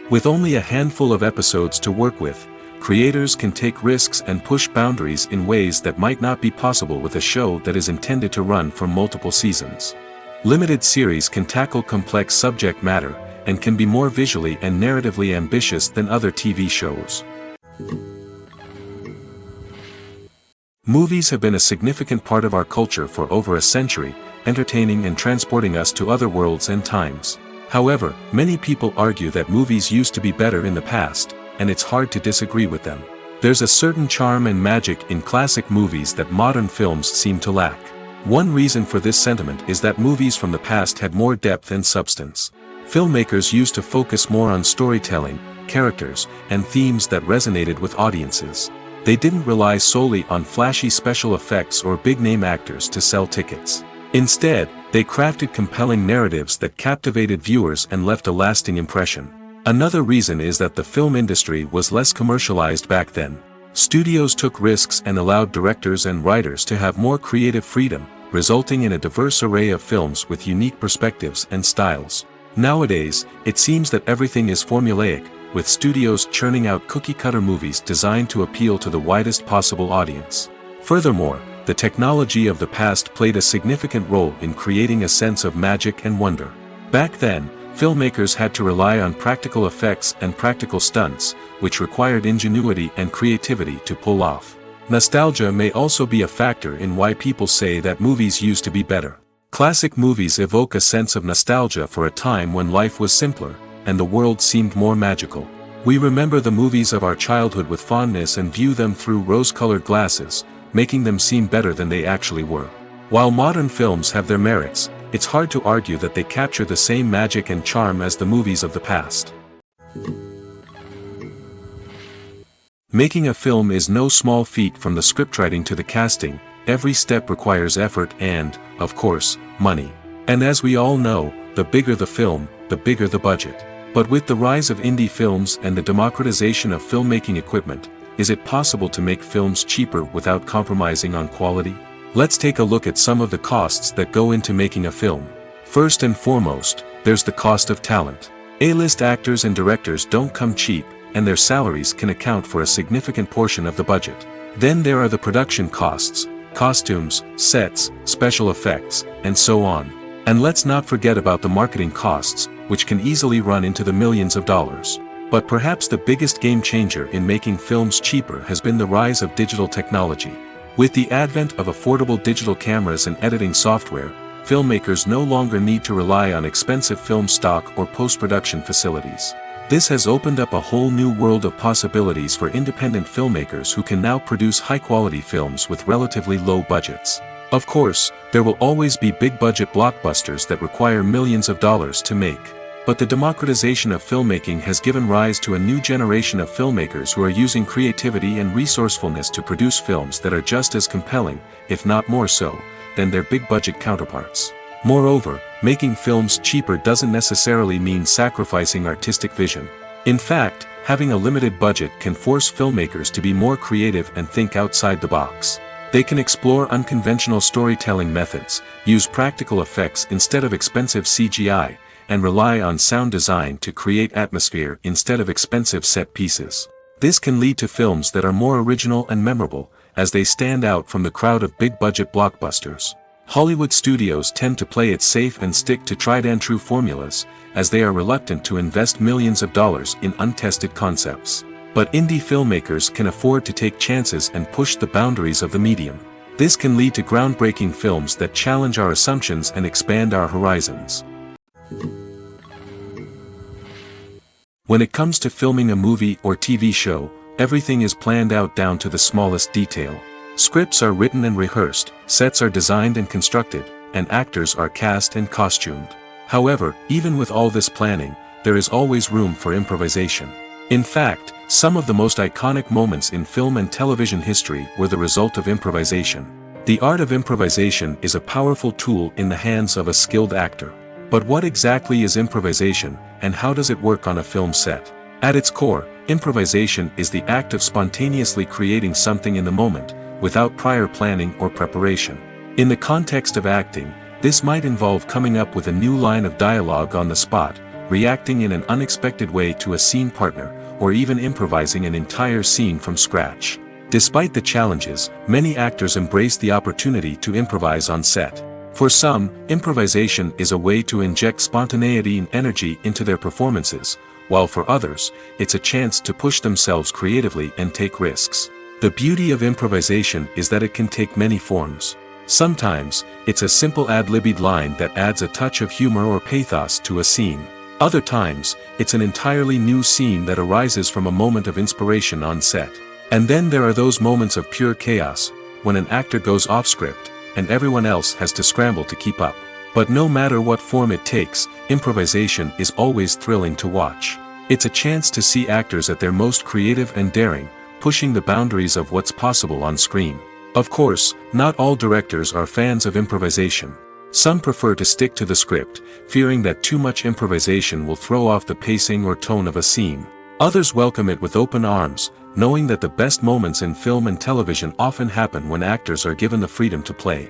With only a handful of episodes to work with, creators can take risks and push boundaries in ways that might not be possible with a show that is intended to run for multiple seasons. Limited series can tackle complex subject matter, and can be more visually and narratively ambitious than other TV shows. Movies have been a significant part of our culture for over a century, entertaining and transporting us to other worlds and times. However, many people argue that movies used to be better in the past, and it's hard to disagree with them. There's a certain charm and magic in classic movies that modern films seem to lack. One reason for this sentiment is that movies from the past had more depth and substance. Filmmakers used to focus more on storytelling, characters, and themes that resonated with audiences. They didn't rely solely on flashy special effects or big-name actors to sell tickets. Instead, they crafted compelling narratives that captivated viewers and left a lasting impression. Another reason is that the film industry was less commercialized back then. Studios took risks and allowed directors and writers to have more creative freedom, resulting in a diverse array of films with unique perspectives and styles. Nowadays, it seems that everything is formulaic, with studios churning out cookie-cutter movies designed to appeal to the widest possible audience. Furthermore, the technology of the past played a significant role in creating a sense of magic and wonder. Back then, filmmakers had to rely on practical effects and practical stunts, which required ingenuity and creativity to pull off. Nostalgia may also be a factor in why people say that movies used to be better. Classic movies evoke a sense of nostalgia for a time when life was simpler, and the world seemed more magical. We remember the movies of our childhood with fondness and view them through rose-colored glasses, making them seem better than they actually were. While modern films have their merits, it's hard to argue that they capture the same magic and charm as the movies of the past. Making a film is no small feat. From the scriptwriting to the casting, every step requires effort and, of course, money. And as we all know, the bigger the film, the bigger the budget. But with the rise of indie films and the democratization of filmmaking equipment, is it possible to make films cheaper without compromising on quality? Let's take a look at some of the costs that go into making a film. First and foremost, there's the cost of talent. A-list actors and directors don't come cheap, and their salaries can account for a significant portion of the budget. Then there are the production costs, costumes, sets, special effects, and so on. And let's not forget about the marketing costs, which can easily run into the millions of dollars. But perhaps the biggest game changer in making films cheaper has been the rise of digital technology. With the advent of affordable digital cameras and editing software, filmmakers no longer need to rely on expensive film stock or post-production facilities. This has opened up a whole new world of possibilities for independent filmmakers who can now produce high-quality films with relatively low budgets. Of course, there will always be big-budget blockbusters that require millions of dollars to make. But the democratization of filmmaking has given rise to a new generation of filmmakers who are using creativity and resourcefulness to produce films that are just as compelling, if not more so, than their big-budget counterparts. Moreover, making films cheaper doesn't necessarily mean sacrificing artistic vision. In fact, having a limited budget can force filmmakers to be more creative and think outside the box. They can explore unconventional storytelling methods, use practical effects instead of expensive CGI, and rely on sound design to create atmosphere instead of expensive set pieces. This can lead to films that are more original and memorable, as they stand out from the crowd of big-budget blockbusters. Hollywood studios tend to play it safe and stick to tried-and-true formulas, as they are reluctant to invest millions of dollars in untested concepts. But indie filmmakers can afford to take chances and push the boundaries of the medium. This can lead to groundbreaking films that challenge our assumptions and expand our horizons. When it comes to filming a movie or TV show, everything is planned out down to the smallest detail. Scripts are written and rehearsed, sets are designed and constructed, and actors are cast and costumed. However, even with all this planning, there is always room for improvisation. In fact, some of the most iconic moments in film and television history were the result of improvisation. The art of improvisation is a powerful tool in the hands of a skilled actor. But what exactly is improvisation, and how does it work on a film set? At its core, improvisation is the act of spontaneously creating something in the moment, without prior planning or preparation. In the context of acting, this might involve coming up with a new line of dialogue on the spot, reacting in an unexpected way to a scene partner, or even improvising an entire scene from scratch. Despite the challenges, many actors embrace the opportunity to improvise on set. For some, improvisation is a way to inject spontaneity and energy into their performances, while for others, it's a chance to push themselves creatively and take risks. The beauty of improvisation is that it can take many forms. Sometimes, it's a simple ad-libbed line that adds a touch of humor or pathos to a scene. Other times, it's an entirely new scene that arises from a moment of inspiration on set. And then there are those moments of pure chaos, when an actor goes off script, and everyone else has to scramble to keep up. But no matter what form it takes, improvisation is always thrilling to watch. It's a chance to see actors at their most creative and daring, pushing the boundaries of what's possible on screen. Of course, not all directors are fans of improvisation. Some prefer to stick to the script, fearing that too much improvisation will throw off the pacing or tone of a scene. Others welcome it with open arms, knowing that the best moments in film and television often happen when actors are given the freedom to play.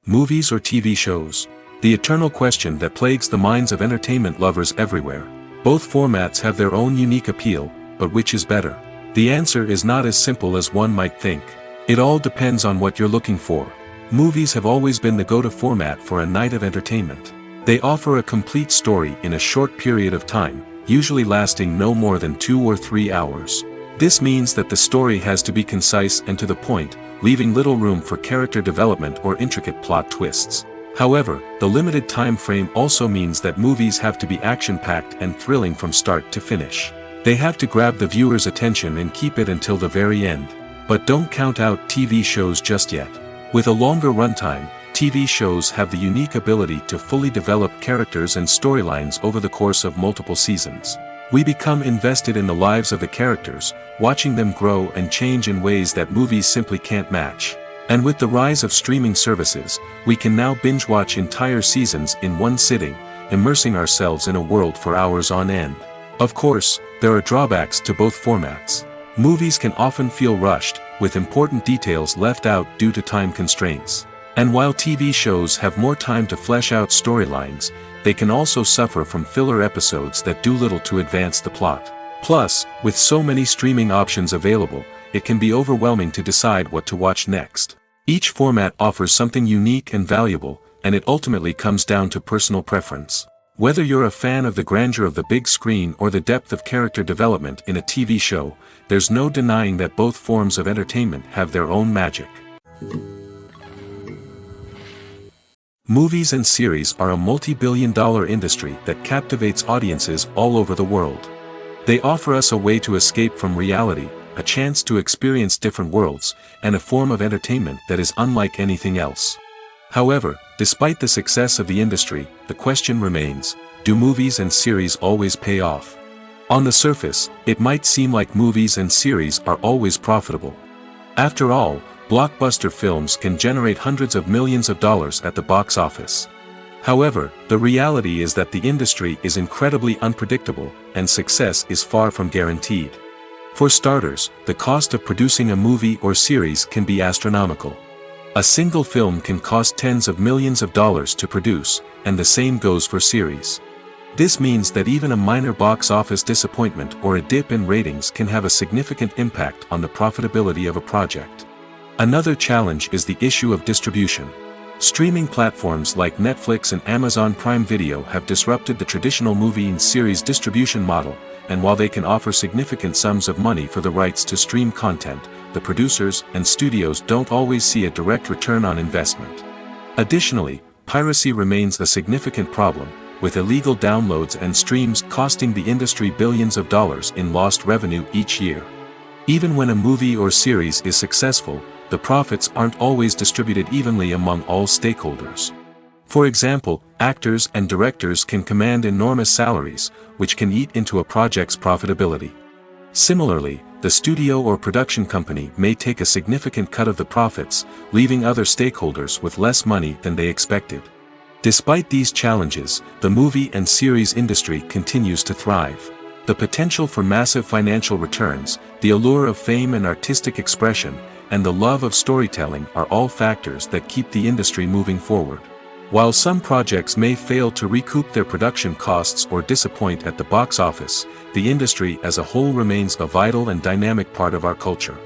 Movies or TV shows? The eternal question that plagues the minds of entertainment lovers everywhere. Both formats have their own unique appeal, but which is better? The answer is not as simple as one might think. It all depends on what you're looking for. Movies have always been the go-to format for a night of entertainment. They offer a complete story in a short period of time, usually lasting no more than 2 or 3 hours. This means that the story has to be concise and to the point, leaving little room for character development or intricate plot twists. However, the limited time frame also means that movies have to be action-packed and thrilling from start to finish. They have to grab the viewer's attention and keep it until the very end. But don't count out TV shows just yet. With a longer runtime, TV shows have the unique ability to fully develop characters and storylines over the course of multiple seasons. We become invested in the lives of the characters, watching them grow and change in ways that movies simply can't match. And with the rise of streaming services, we can now binge-watch entire seasons in one sitting, immersing ourselves in a world for hours on end. Of course, there are drawbacks to both formats. Movies can often feel rushed, with important details left out due to time constraints. And while TV shows have more time to flesh out storylines, they can also suffer from filler episodes that do little to advance the plot. Plus, with so many streaming options available, it can be overwhelming to decide what to watch next. Each format offers something unique and valuable, and it ultimately comes down to personal preference. Whether you're a fan of the grandeur of the big screen or the depth of character development in a TV show, there's no denying that both forms of entertainment have their own magic. Movies and series are a multi-billion-dollar industry that captivates audiences all over the world. They offer us a way to escape from reality, a chance to experience different worlds, and a form of entertainment that is unlike anything else. However, despite the success of the industry, the question remains, do movies and series always pay off? On the surface, it might seem like movies and series are always profitable. After all, blockbuster films can generate hundreds of millions of dollars at the box office. However, the reality is that the industry is incredibly unpredictable, and success is far from guaranteed. For starters, the cost of producing a movie or series can be astronomical. A single film can cost tens of millions of dollars to produce, and the same goes for series. This means that even a minor box office disappointment or a dip in ratings can have a significant impact on the profitability of a project. Another challenge is the issue of distribution. Streaming platforms like Netflix and Amazon Prime Video have disrupted the traditional movie and series distribution model, and while they can offer significant sums of money for the rights to stream content, the producers and studios don't always see a direct return on investment. Additionally, piracy remains a significant problem, with illegal downloads and streams costing the industry billions of dollars in lost revenue each year. Even when a movie or series is successful, the profits aren't always distributed evenly among all stakeholders. For example, actors and directors can command enormous salaries, which can eat into a project's profitability. Similarly, the studio or production company may take a significant cut of the profits, leaving other stakeholders with less money than they expected. Despite these challenges, the movie and series industry continues to thrive. The potential for massive financial returns, the allure of fame and artistic expression, and the love of storytelling are all factors that keep the industry moving forward. While some projects may fail to recoup their production costs or disappoint at the box office, the industry as a whole remains a vital and dynamic part of our culture.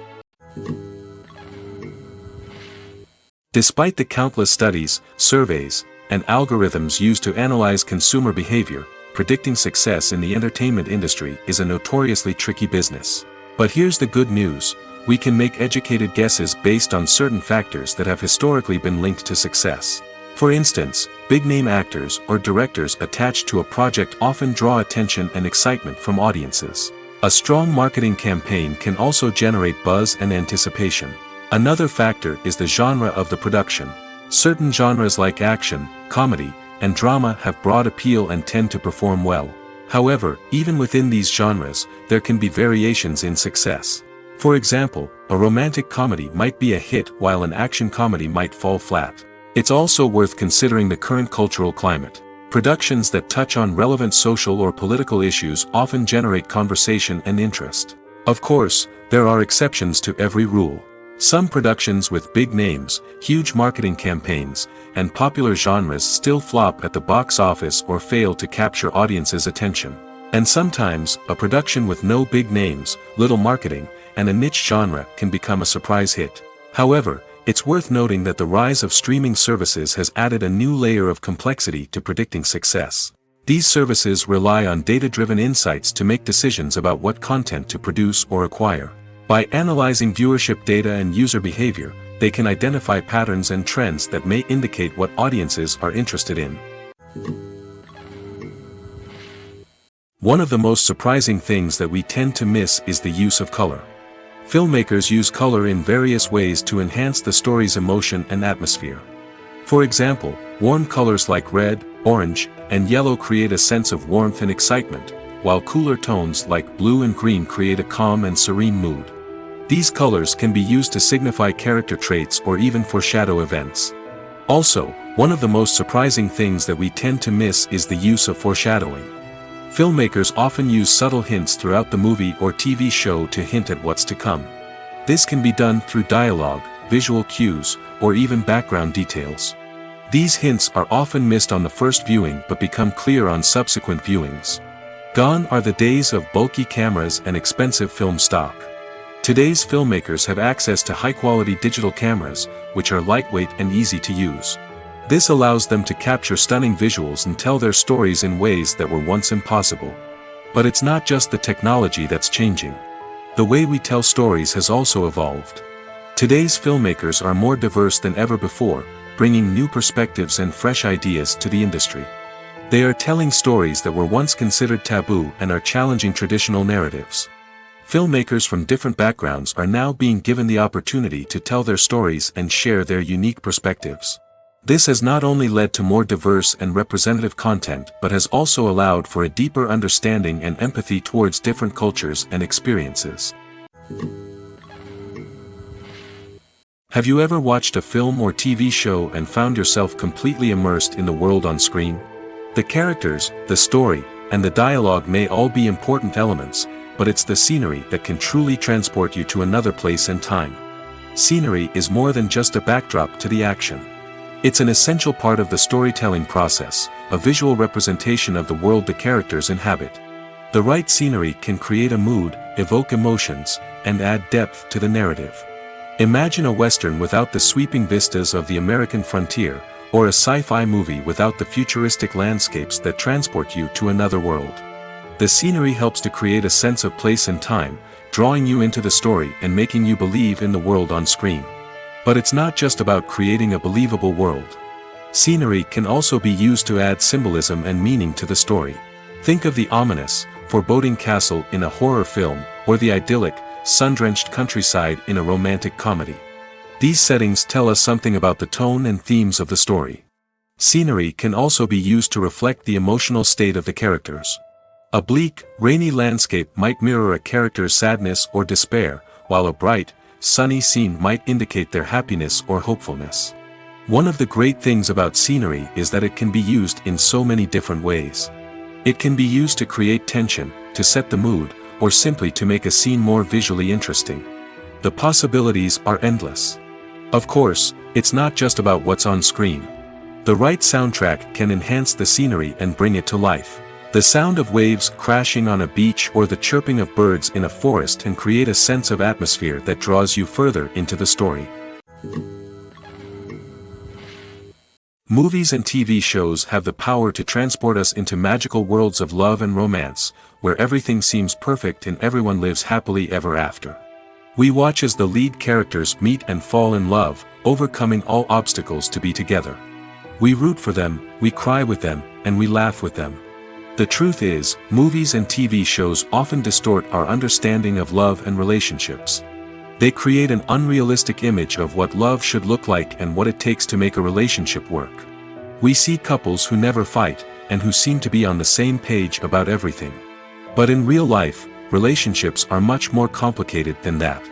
Despite the countless studies, surveys, and algorithms used to analyze consumer behavior, predicting success in the entertainment industry is a notoriously tricky business. But here's the good news: we can make educated guesses based on certain factors that have historically been linked to success. For instance, big-name actors or directors attached to a project often draw attention and excitement from audiences. A strong marketing campaign can also generate buzz and anticipation. Another factor is the genre of the production. Certain genres like action, comedy, and drama have broad appeal and tend to perform well. However, even within these genres, there can be variations in success. For example, a romantic comedy might be a hit while an action comedy might fall flat. It's also worth considering the current cultural climate. Productions that touch on relevant social or political issues often generate conversation and interest. Of course, there are exceptions to every rule. Some productions with big names, huge marketing campaigns, and popular genres still flop at the box office or fail to capture audiences' attention. And sometimes, a production with no big names, little marketing, and a niche genre can become a surprise hit. However, it's worth noting that the rise of streaming services has added a new layer of complexity to predicting success. These services rely on data-driven insights to make decisions about what content to produce or acquire. By analyzing viewership data and user behavior, they can identify patterns and trends that may indicate what audiences are interested in. One of the most surprising things that we tend to miss is the use of color. Filmmakers use color in various ways to enhance the story's emotion and atmosphere. For example, warm colors like red, orange, and yellow create a sense of warmth and excitement, while cooler tones like blue and green create a calm and serene mood. These colors can be used to signify character traits or even foreshadow events. Also, one of the most surprising things that we tend to miss is the use of foreshadowing. Filmmakers often use subtle hints throughout the movie or TV show to hint at what's to come. This can be done through dialogue, visual cues, or even background details. These hints are often missed on the first viewing but become clear on subsequent viewings. Gone are the days of bulky cameras and expensive film stock. Today's filmmakers have access to high-quality digital cameras, which are lightweight and easy to use. This allows them to capture stunning visuals and tell their stories in ways that were once impossible. But it's not just the technology that's changing. The way we tell stories has also evolved. Today's filmmakers are more diverse than ever before, bringing new perspectives and fresh ideas to the industry. They are telling stories that were once considered taboo and are challenging traditional narratives. Filmmakers from different backgrounds are now being given the opportunity to tell their stories and share their unique perspectives. This has not only led to more diverse and representative content but has also allowed for a deeper understanding and empathy towards different cultures and experiences. Have you ever watched a film or TV show and found yourself completely immersed in the world on screen? The characters, the story, and the dialogue may all be important elements, but it's the scenery that can truly transport you to another place and time. Scenery is more than just a backdrop to the action. It's an essential part of the storytelling process, a visual representation of the world the characters inhabit. The right scenery can create a mood, evoke emotions, and add depth to the narrative. Imagine a Western without the sweeping vistas of the American frontier, or a sci-fi movie without the futuristic landscapes that transport you to another world. The scenery helps to create a sense of place and time, drawing you into the story and making you believe in the world on screen. But it's not just about creating a believable world. Scenery can also be used to add symbolism and meaning to the story. Think of the ominous, foreboding castle in a horror film, or the idyllic, sun-drenched countryside in a romantic comedy. These settings tell us something about the tone and themes of the story. Scenery can also be used to reflect the emotional state of the characters. A bleak, rainy landscape might mirror a character's sadness or despair, while a bright, sunny scene might indicate their happiness or hopefulness. One of the great things about scenery is that it can be used in so many different ways. It can be used to create tension, to set the mood, or simply to make a scene more visually interesting. The possibilities are endless. Of course, it's not just about what's on screen. The right soundtrack can enhance the scenery and bring it to life. The sound of waves crashing on a beach or the chirping of birds in a forest can create a sense of atmosphere that draws you further into the story. Movies and TV shows have the power to transport us into magical worlds of love and romance, where everything seems perfect and everyone lives happily ever after. We watch as the lead characters meet and fall in love, overcoming all obstacles to be together. We root for them, we cry with them, and we laugh with them. The truth is, movies and TV shows often distort our understanding of love and relationships. They create an unrealistic image of what love should look like and what it takes to make a relationship work. We see couples who never fight, and who seem to be on the same page about everything. But in real life, relationships are much more complicated than that.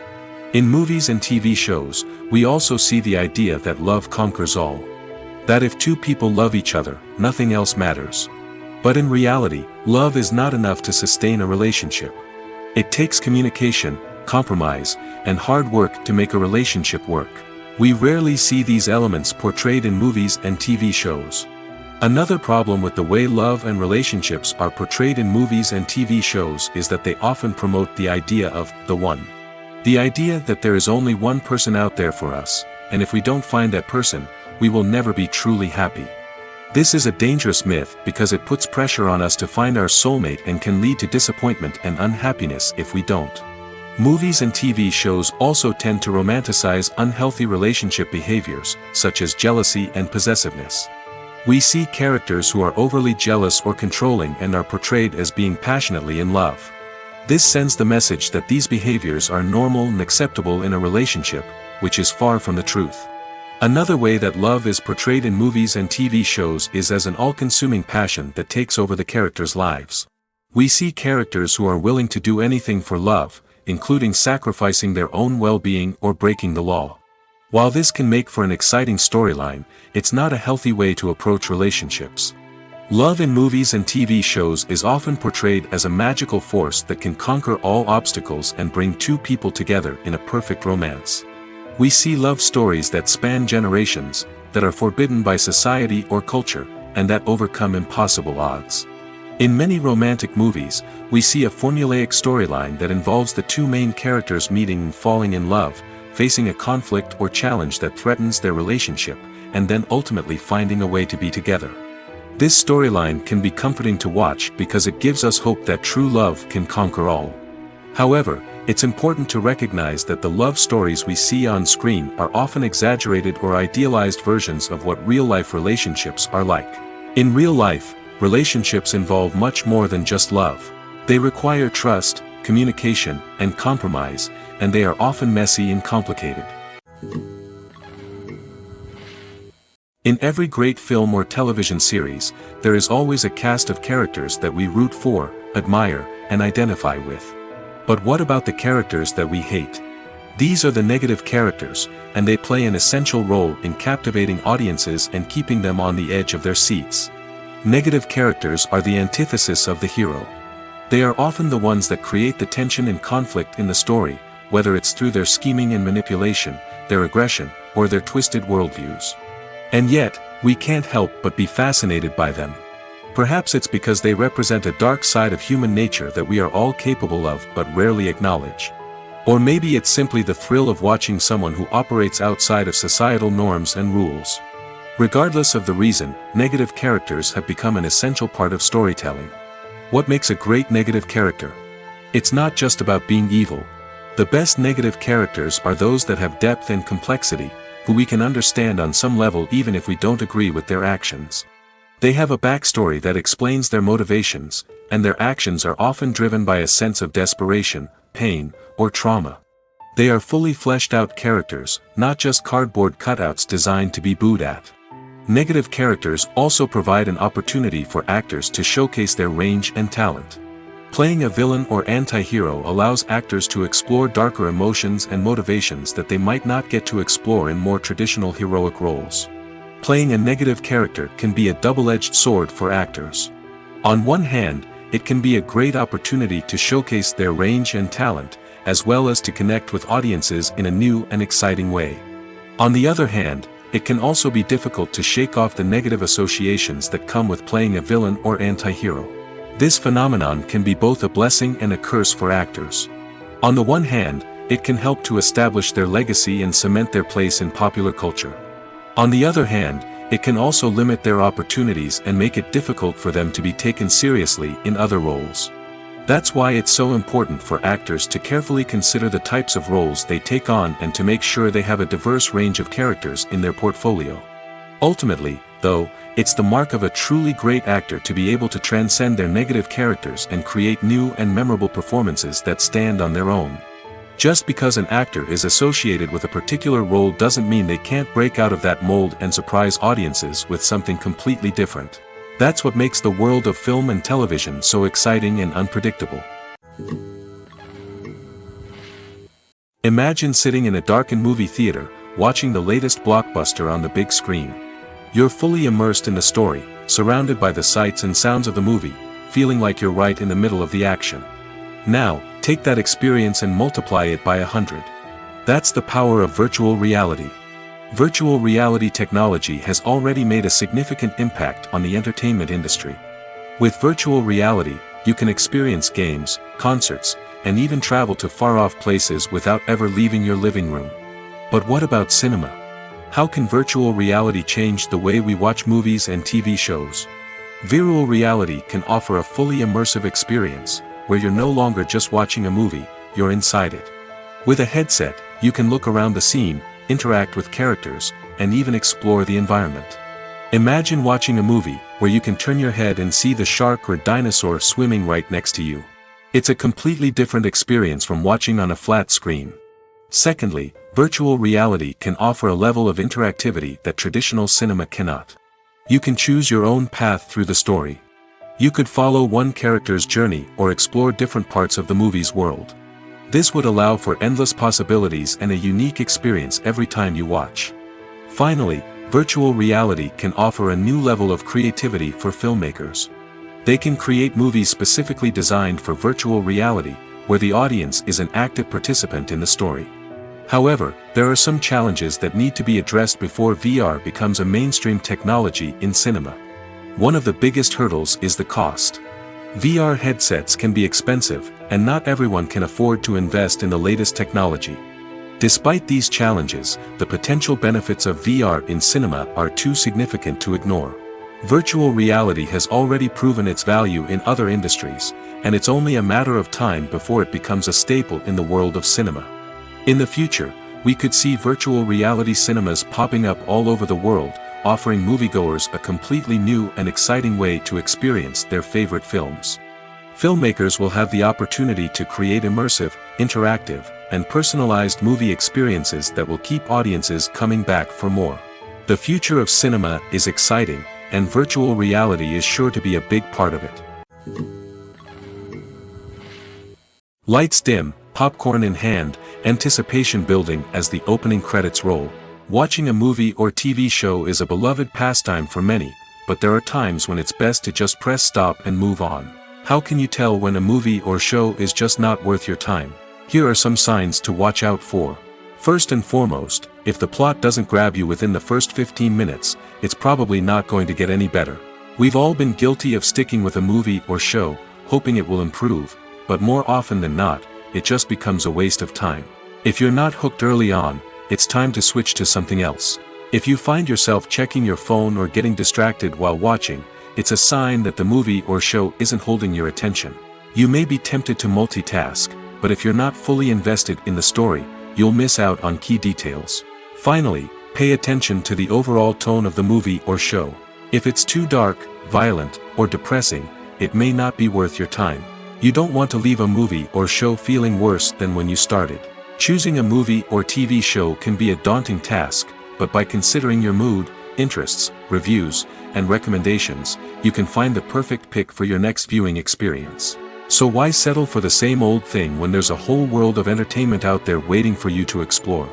In movies and TV shows, we also see the idea that love conquers all. That if two people love each other, nothing else matters. But in reality, love is not enough to sustain a relationship. It takes communication, compromise, and hard work to make a relationship work. We rarely see these elements portrayed in movies and TV shows. Another problem with the way love and relationships are portrayed in movies and TV shows is that they often promote the idea of the one. The idea that there is only one person out there for us, and if we don't find that person, we will never be truly happy. This is a dangerous myth because it puts pressure on us to find our soulmate and can lead to disappointment and unhappiness if we don't. Movies and TV shows also tend to romanticize unhealthy relationship behaviors, such as jealousy and possessiveness. We see characters who are overly jealous or controlling and are portrayed as being passionately in love. This sends the message that these behaviors are normal and acceptable in a relationship, which is far from the truth. Another way that love is portrayed in movies and TV shows is as an all-consuming passion that takes over the characters' lives. We see characters who are willing to do anything for love, including sacrificing their own well-being or breaking the law. While this can make for an exciting storyline, it's not a healthy way to approach relationships. Love in movies and TV shows is often portrayed as a magical force that can conquer all obstacles and bring two people together in a perfect romance. We see love stories that span generations, that are forbidden by society or culture, and that overcome impossible odds. In many romantic movies, we see a formulaic storyline that involves the two main characters meeting and falling in love, facing a conflict or challenge that threatens their relationship, and then ultimately finding a way to be together. This storyline can be comforting to watch because it gives us hope that true love can conquer all. However, it's important to recognize that the love stories we see on screen are often exaggerated or idealized versions of what real-life relationships are like. In real life, relationships involve much more than just love. They require trust, communication, and compromise, and they are often messy and complicated. In every great film or television series, there is always a cast of characters that we root for, admire, and identify with. But what about the characters that we hate? These are the negative characters, and they play an essential role in captivating audiences and keeping them on the edge of their seats. Negative characters are the antithesis of the hero. They are often the ones that create the tension and conflict in the story, whether it's through their scheming and manipulation, their aggression, or their twisted worldviews. And yet, we can't help but be fascinated by them. Perhaps it's because they represent a dark side of human nature that we are all capable of but rarely acknowledge. Or maybe it's simply the thrill of watching someone who operates outside of societal norms and rules. Regardless of the reason, negative characters have become an essential part of storytelling. What makes a great negative character? It's not just about being evil. The best negative characters are those that have depth and complexity, who we can understand on some level even if we don't agree with their actions. They have a backstory that explains their motivations, and their actions are often driven by a sense of desperation, pain, or trauma. They are fully fleshed out characters, not just cardboard cutouts designed to be booed at. Negative characters also provide an opportunity for actors to showcase their range and talent. Playing a villain or anti-hero allows actors to explore darker emotions and motivations that they might not get to explore in more traditional heroic roles. Playing a negative character can be a double-edged sword for actors. On one hand, it can be a great opportunity to showcase their range and talent, as well as to connect with audiences in a new and exciting way. On the other hand, it can also be difficult to shake off the negative associations that come with playing a villain or anti-hero. This phenomenon can be both a blessing and a curse for actors. On the one hand, it can help to establish their legacy and cement their place in popular culture. On the other hand, it can also limit their opportunities and make it difficult for them to be taken seriously in other roles. That's why it's so important for actors to carefully consider the types of roles they take on and to make sure they have a diverse range of characters in their portfolio. Ultimately, though, it's the mark of a truly great actor to be able to transcend their negative characters and create new and memorable performances that stand on their own. Just because an actor is associated with a particular role doesn't mean they can't break out of that mold and surprise audiences with something completely different. That's what makes the world of film and television so exciting and unpredictable. Imagine sitting in a darkened movie theater, watching the latest blockbuster on the big screen. You're fully immersed in the story, surrounded by the sights and sounds of the movie, feeling like you're right in the middle of the action. Now, take that experience and multiply it by 100. That's the power of virtual reality. Virtual reality technology has already made a significant impact on the entertainment industry. With virtual reality, you can experience games, concerts, and even travel to far-off places without ever leaving your living room. But what about cinema? How can virtual reality change the way we watch movies and TV shows? Virtual reality can offer a fully immersive experience, where you're no longer just watching a movie, you're inside it. With a headset, you can look around the scene, interact with characters, and even explore the environment. Imagine watching a movie where you can turn your head and see the shark or dinosaur swimming right next to you. It's a completely different experience from watching on a flat screen. Secondly, virtual reality can offer a level of interactivity that traditional cinema cannot. You can choose your own path through the story. You could follow one character's journey or explore different parts of the movie's world. This would allow for endless possibilities and a unique experience every time you watch. Finally, virtual reality can offer a new level of creativity for filmmakers. They can create movies specifically designed for virtual reality, where the audience is an active participant in the story. However, there are some challenges that need to be addressed before VR becomes a mainstream technology in cinema. One of the biggest hurdles is the cost. VR headsets can be expensive, and not everyone can afford to invest in the latest technology. Despite these challenges, the potential benefits of VR in cinema are too significant to ignore. Virtual reality has already proven its value in other industries, and it's only a matter of time before it becomes a staple in the world of cinema. In the future, we could see virtual reality cinemas popping up all over the world, offering moviegoers a completely new and exciting way to experience their favorite films. Filmmakers will have the opportunity to create immersive, interactive, and personalized movie experiences that will keep audiences coming back for more. The future of cinema is exciting, and virtual reality is sure to be a big part of it. Lights dim, popcorn in hand, anticipation building as the opening credits roll. Watching a movie or TV show is a beloved pastime for many, but there are times when it's best to just press stop and move on. How can you tell when a movie or show is just not worth your time? Here are some signs to watch out for. First and foremost, if the plot doesn't grab you within the first 15 minutes, it's probably not going to get any better. We've all been guilty of sticking with a movie or show, hoping it will improve, but more often than not, it just becomes a waste of time. If you're not hooked early on, it's time to switch to something else. If you find yourself checking your phone or getting distracted while watching, it's a sign that the movie or show isn't holding your attention. You may be tempted to multitask, but if you're not fully invested in the story, you'll miss out on key details. Finally, pay attention to the overall tone of the movie or show. If it's too dark, violent, or depressing, it may not be worth your time. You don't want to leave a movie or show feeling worse than when you started. Choosing a movie or TV show can be a daunting task, but by considering your mood, interests, reviews, and recommendations, you can find the perfect pick for your next viewing experience. So why settle for the same old thing when there's a whole world of entertainment out there waiting for you to explore?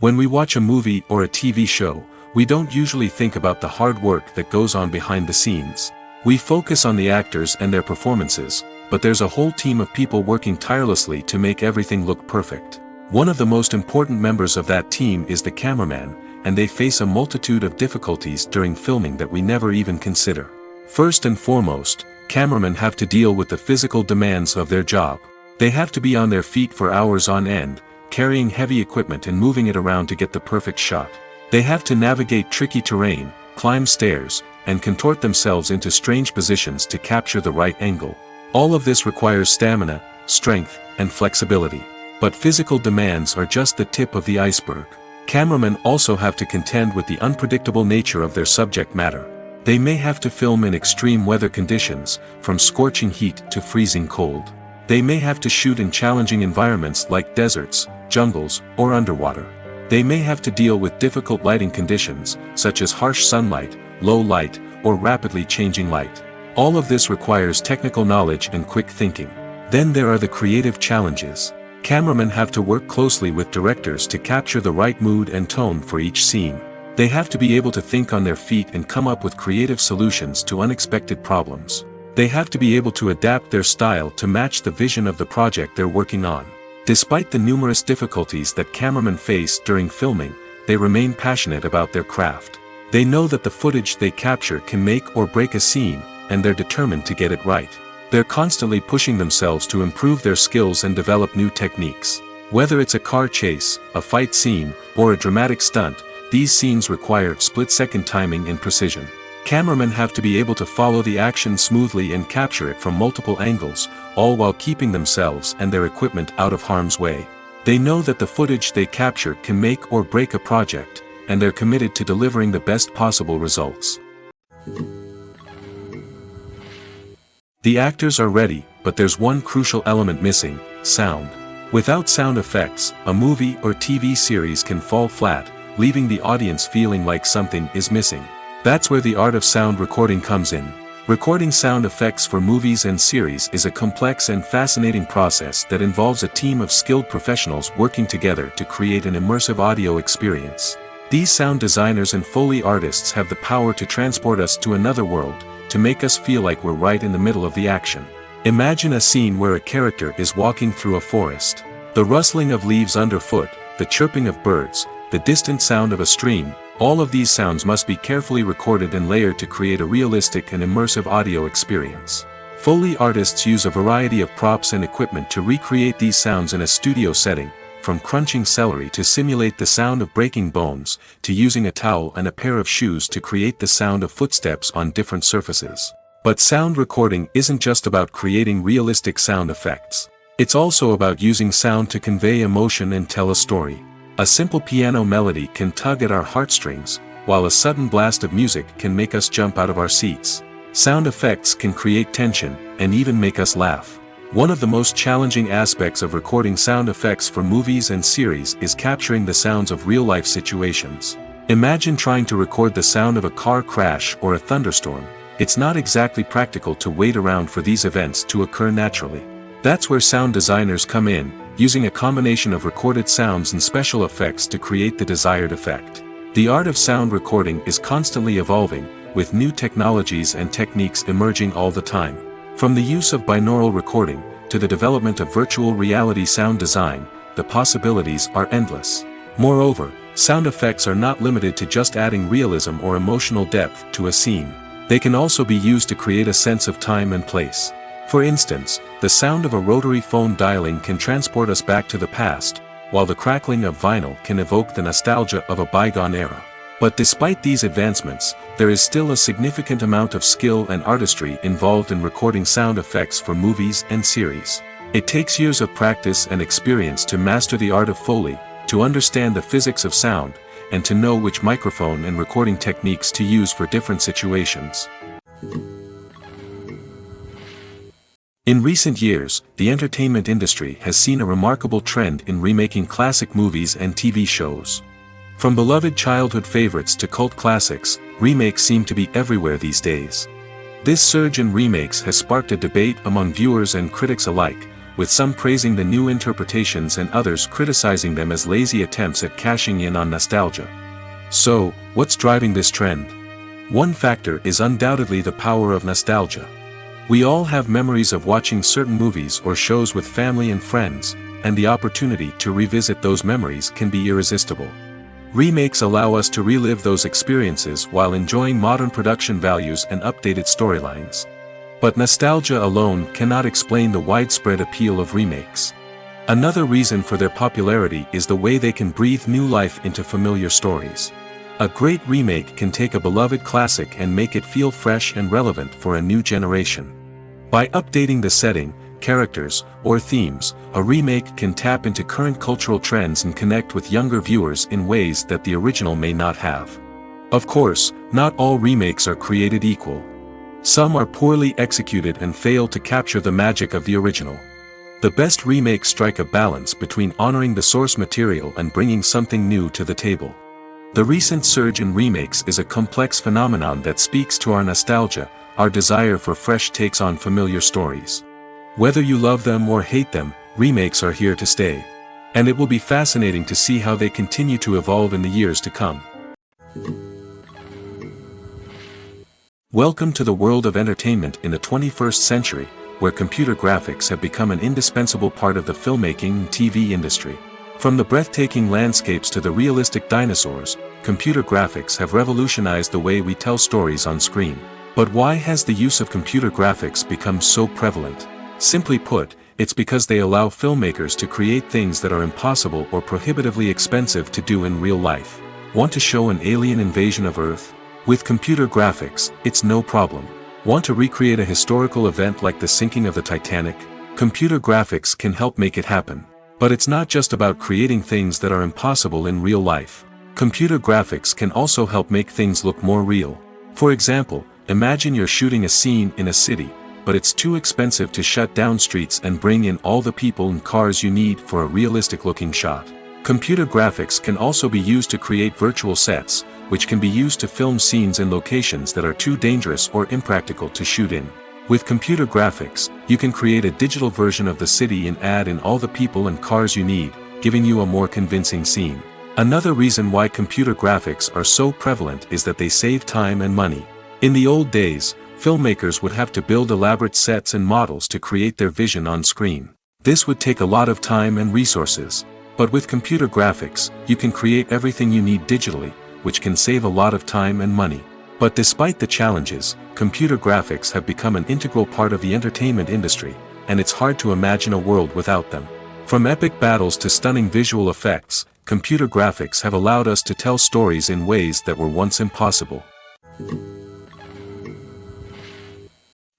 When we watch a movie or a TV show, we don't usually think about the hard work that goes on behind the scenes. We focus on the actors and their performances, but there's a whole team of people working tirelessly to make everything look perfect. One of the most important members of that team is the cameraman, and they face a multitude of difficulties during filming that we never even consider. First and foremost, cameramen have to deal with the physical demands of their job. They have to be on their feet for hours on end, carrying heavy equipment and moving it around to get the perfect shot. They have to navigate tricky terrain, climb stairs, and contort themselves into strange positions to capture the right angle. All of this requires stamina, strength, and flexibility. But physical demands are just the tip of the iceberg. Cameramen also have to contend with the unpredictable nature of their subject matter. They may have to film in extreme weather conditions, from scorching heat to freezing cold. They may have to shoot in challenging environments like deserts, jungles, or underwater. They may have to deal with difficult lighting conditions, such as harsh sunlight, low light, or rapidly changing light. All of this requires technical knowledge and quick thinking. Then there are the creative challenges. Cameramen have to work closely with directors to capture the right mood and tone for each scene. They have to be able to think on their feet and come up with creative solutions to unexpected problems. They have to be able to adapt their style to match the vision of the project they're working on. Despite the numerous difficulties that cameramen face during filming, they remain passionate about their craft. They know that the footage they capture can make or break a scene, and they're determined to get it right. They're constantly pushing themselves to improve their skills and develop new techniques. Whether it's a car chase, a fight scene, or a dramatic stunt, these scenes require split-second timing and precision. Cameramen have to be able to follow the action smoothly and capture it from multiple angles, all while keeping themselves and their equipment out of harm's way. They know that the footage they capture can make or break a project, and they're committed to delivering the best possible results. The actors are ready, but there's one crucial element missing: sound. Without sound effects, a movie or TV series can fall flat, leaving the audience feeling like something is missing. That's where the art of sound recording comes in. Recording sound effects for movies and series is a complex and fascinating process that involves a team of skilled professionals working together to create an immersive audio experience. These sound designers and Foley artists have the power to transport us to another world, to make us feel like we're right in the middle of the action. Imagine a scene where a character is walking through a forest. The rustling of leaves underfoot, the chirping of birds, the distant sound of a stream, all of these sounds must be carefully recorded and layered to create a realistic and immersive audio experience. Foley artists use a variety of props and equipment to recreate these sounds in a studio setting, from crunching celery to simulate the sound of breaking bones, to using a towel and a pair of shoes to create the sound of footsteps on different surfaces. But sound recording isn't just about creating realistic sound effects. It's also about using sound to convey emotion and tell a story. A simple piano melody can tug at our heartstrings, while a sudden blast of music can make us jump out of our seats. Sound effects can create tension, and even make us laugh. One of the most challenging aspects of recording sound effects for movies and series is capturing the sounds of real-life situations. Imagine trying to record the sound of a car crash or a thunderstorm. It's not exactly practical to wait around for these events to occur naturally. That's where sound designers come in, using a combination of recorded sounds and special effects to create the desired effect. The art of sound recording is constantly evolving, with new technologies and techniques emerging all the time. From the use of binaural recording, to the development of virtual reality sound design, the possibilities are endless. Moreover, sound effects are not limited to just adding realism or emotional depth to a scene. They can also be used to create a sense of time and place. For instance, the sound of a rotary phone dialing can transport us back to the past, while the crackling of vinyl can evoke the nostalgia of a bygone era. But despite these advancements, there is still a significant amount of skill and artistry involved in recording sound effects for movies and series. It takes years of practice and experience to master the art of Foley, to understand the physics of sound, and to know which microphone and recording techniques to use for different situations. In recent years, the entertainment industry has seen a remarkable trend in remaking classic movies and TV shows. From beloved childhood favorites to cult classics, remakes seem to be everywhere these days. This surge in remakes has sparked a debate among viewers and critics alike, with some praising the new interpretations and others criticizing them as lazy attempts at cashing in on nostalgia. So, what's driving this trend? One factor is undoubtedly the power of nostalgia. We all have memories of watching certain movies or shows with family and friends, and the opportunity to revisit those memories can be irresistible. Remakes allow us to relive those experiences while enjoying modern production values and updated storylines. But nostalgia alone cannot explain the widespread appeal of remakes. Another reason for their popularity is the way they can breathe new life into familiar stories. A great remake can take a beloved classic and make it feel fresh and relevant for a new generation. By updating the setting, characters, or themes, a remake can tap into current cultural trends and connect with younger viewers in ways that the original may not have. Of course, not all remakes are created equal. Some are poorly executed and fail to capture the magic of the original. The best remakes strike a balance between honoring the source material and bringing something new to the table. The recent surge in remakes is a complex phenomenon that speaks to our nostalgia, our desire for fresh takes on familiar stories. Whether you love them or hate them, remakes are here to stay. And it will be fascinating to see how they continue to evolve in the years to come. Welcome to the world of entertainment in the 21st century, where computer graphics have become an indispensable part of the filmmaking and TV industry. From the breathtaking landscapes to the realistic dinosaurs, computer graphics have revolutionized the way we tell stories on screen. But why has the use of computer graphics become so prevalent? Simply put, it's because they allow filmmakers to create things that are impossible or prohibitively expensive to do in real life. Want to show an alien invasion of Earth? With computer graphics, it's no problem. Want to recreate a historical event like the sinking of the Titanic? Computer graphics can help make it happen. But it's not just about creating things that are impossible in real life. Computer graphics can also help make things look more real. For example, imagine you're shooting a scene in a city, but it's too expensive to shut down streets and bring in all the people and cars you need for a realistic-looking shot. Computer graphics can also be used to create virtual sets, which can be used to film scenes in locations that are too dangerous or impractical to shoot in. With computer graphics, you can create a digital version of the city and add in all the people and cars you need, giving you a more convincing scene. Another reason why computer graphics are so prevalent is that they save time and money. In the old days, filmmakers would have to build elaborate sets and models to create their vision on screen. This would take a lot of time and resources. But with computer graphics, you can create everything you need digitally, which can save a lot of time and money. But despite the challenges, computer graphics have become an integral part of the entertainment industry, and it's hard to imagine a world without them. From epic battles to stunning visual effects, computer graphics have allowed us to tell stories in ways that were once impossible.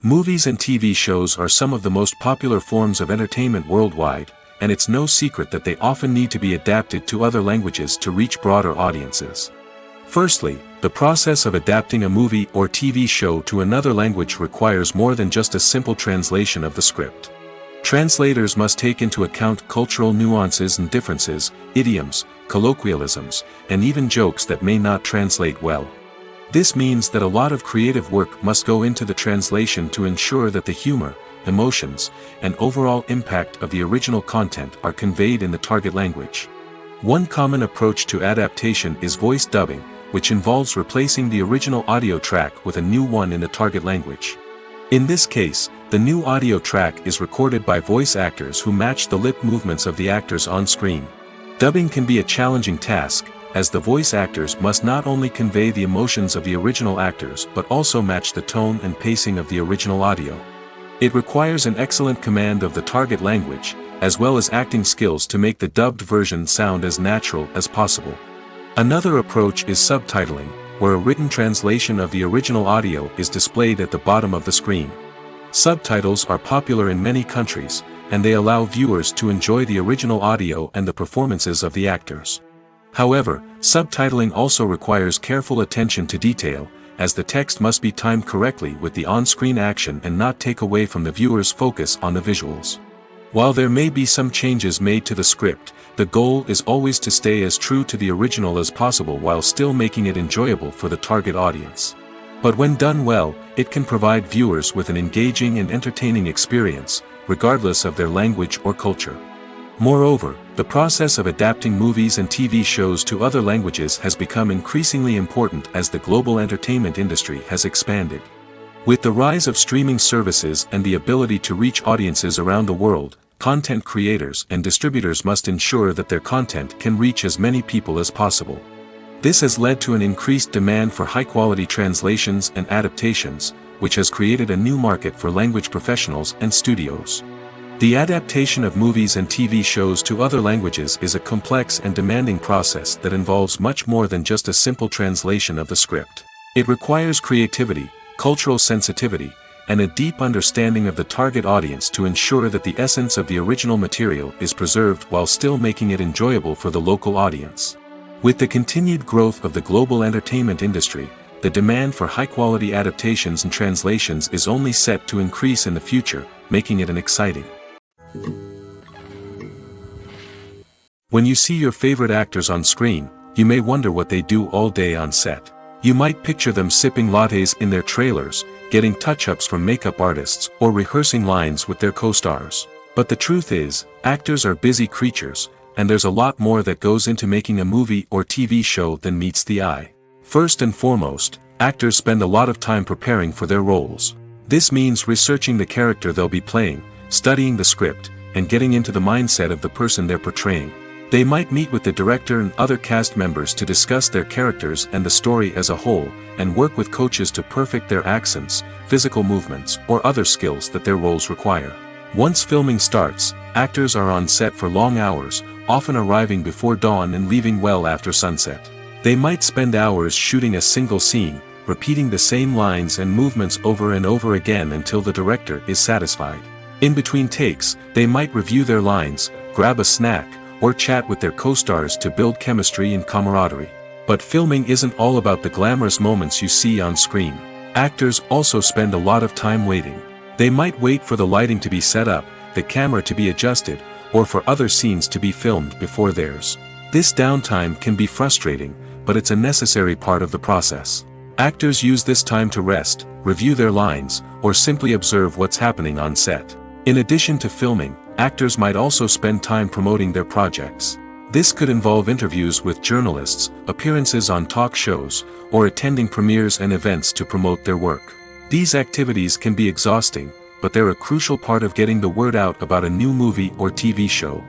Movies and TV shows are some of the most popular forms of entertainment worldwide, and it's no secret that they often need to be adapted to other languages to reach broader audiences. Firstly, the process of adapting a movie or TV show to another language requires more than just a simple translation of the script. Translators must take into account cultural nuances and differences, idioms, colloquialisms, and even jokes that may not translate well. This means that a lot of creative work must go into the translation to ensure that the humor, emotions, and overall impact of the original content are conveyed in the target language. One common approach to adaptation is voice dubbing, which involves replacing the original audio track with a new one in the target language. In this case, the new audio track is recorded by voice actors who match the lip movements of the actors on screen. Dubbing can be a challenging task, as the voice actors must not only convey the emotions of the original actors but also match the tone and pacing of the original audio. It requires an excellent command of the target language, as well as acting skills to make the dubbed version sound as natural as possible. Another approach is subtitling, where a written translation of the original audio is displayed at the bottom of the screen. Subtitles are popular in many countries, and they allow viewers to enjoy the original audio and the performances of the actors. However, subtitling also requires careful attention to detail, as the text must be timed correctly with the on-screen action and not take away from the viewer's focus on the visuals. While there may be some changes made to the script, the goal is always to stay as true to the original as possible while still making it enjoyable for the target audience. But when done well, it can provide viewers with an engaging and entertaining experience, regardless of their language or culture. Moreover, the process of adapting movies and TV shows to other languages has become increasingly important as the global entertainment industry has expanded. With the rise of streaming services and the ability to reach audiences around the world, content creators and distributors must ensure that their content can reach as many people as possible. This has led to an increased demand for high-quality translations and adaptations, which has created a new market for language professionals and studios. The adaptation of movies and TV shows to other languages is a complex and demanding process that involves much more than just a simple translation of the script. It requires creativity, cultural sensitivity, and a deep understanding of the target audience to ensure that the essence of the original material is preserved while still making it enjoyable for the local audience. With the continued growth of the global entertainment industry, the demand for high-quality adaptations and translations is only set to increase in the future, making it exciting. When you see your favorite actors on screen, you may wonder what they do all day on set. You might picture them sipping lattes in their trailers, getting touch-ups from makeup artists, or rehearsing lines with their co-stars. But the truth is, actors are busy creatures, and there's a lot more that goes into making a movie or TV show than meets the eye. First and foremost, actors spend a lot of time preparing for their roles. This means researching the character they'll be playing, studying the script, and getting into the mindset of the person they're portraying. They might meet with the director and other cast members to discuss their characters and the story as a whole, and work with coaches to perfect their accents, physical movements, or other skills that their roles require. Once filming starts, actors are on set for long hours, often arriving before dawn and leaving well after sunset. They might spend hours shooting a single scene, repeating the same lines and movements over and over again until the director is satisfied. In between takes, they might review their lines, grab a snack, or chat with their co-stars to build chemistry and camaraderie. But filming isn't all about the glamorous moments you see on screen. Actors also spend a lot of time waiting. They might wait for the lighting to be set up, the camera to be adjusted, or for other scenes to be filmed before theirs. This downtime can be frustrating, but it's a necessary part of the process. Actors use this time to rest, review their lines, or simply observe what's happening on set. In addition to filming, actors might also spend time promoting their projects. This could involve interviews with journalists, appearances on talk shows, or attending premieres and events to promote their work. These activities can be exhausting, but they're a crucial part of getting the word out about a new movie or TV show.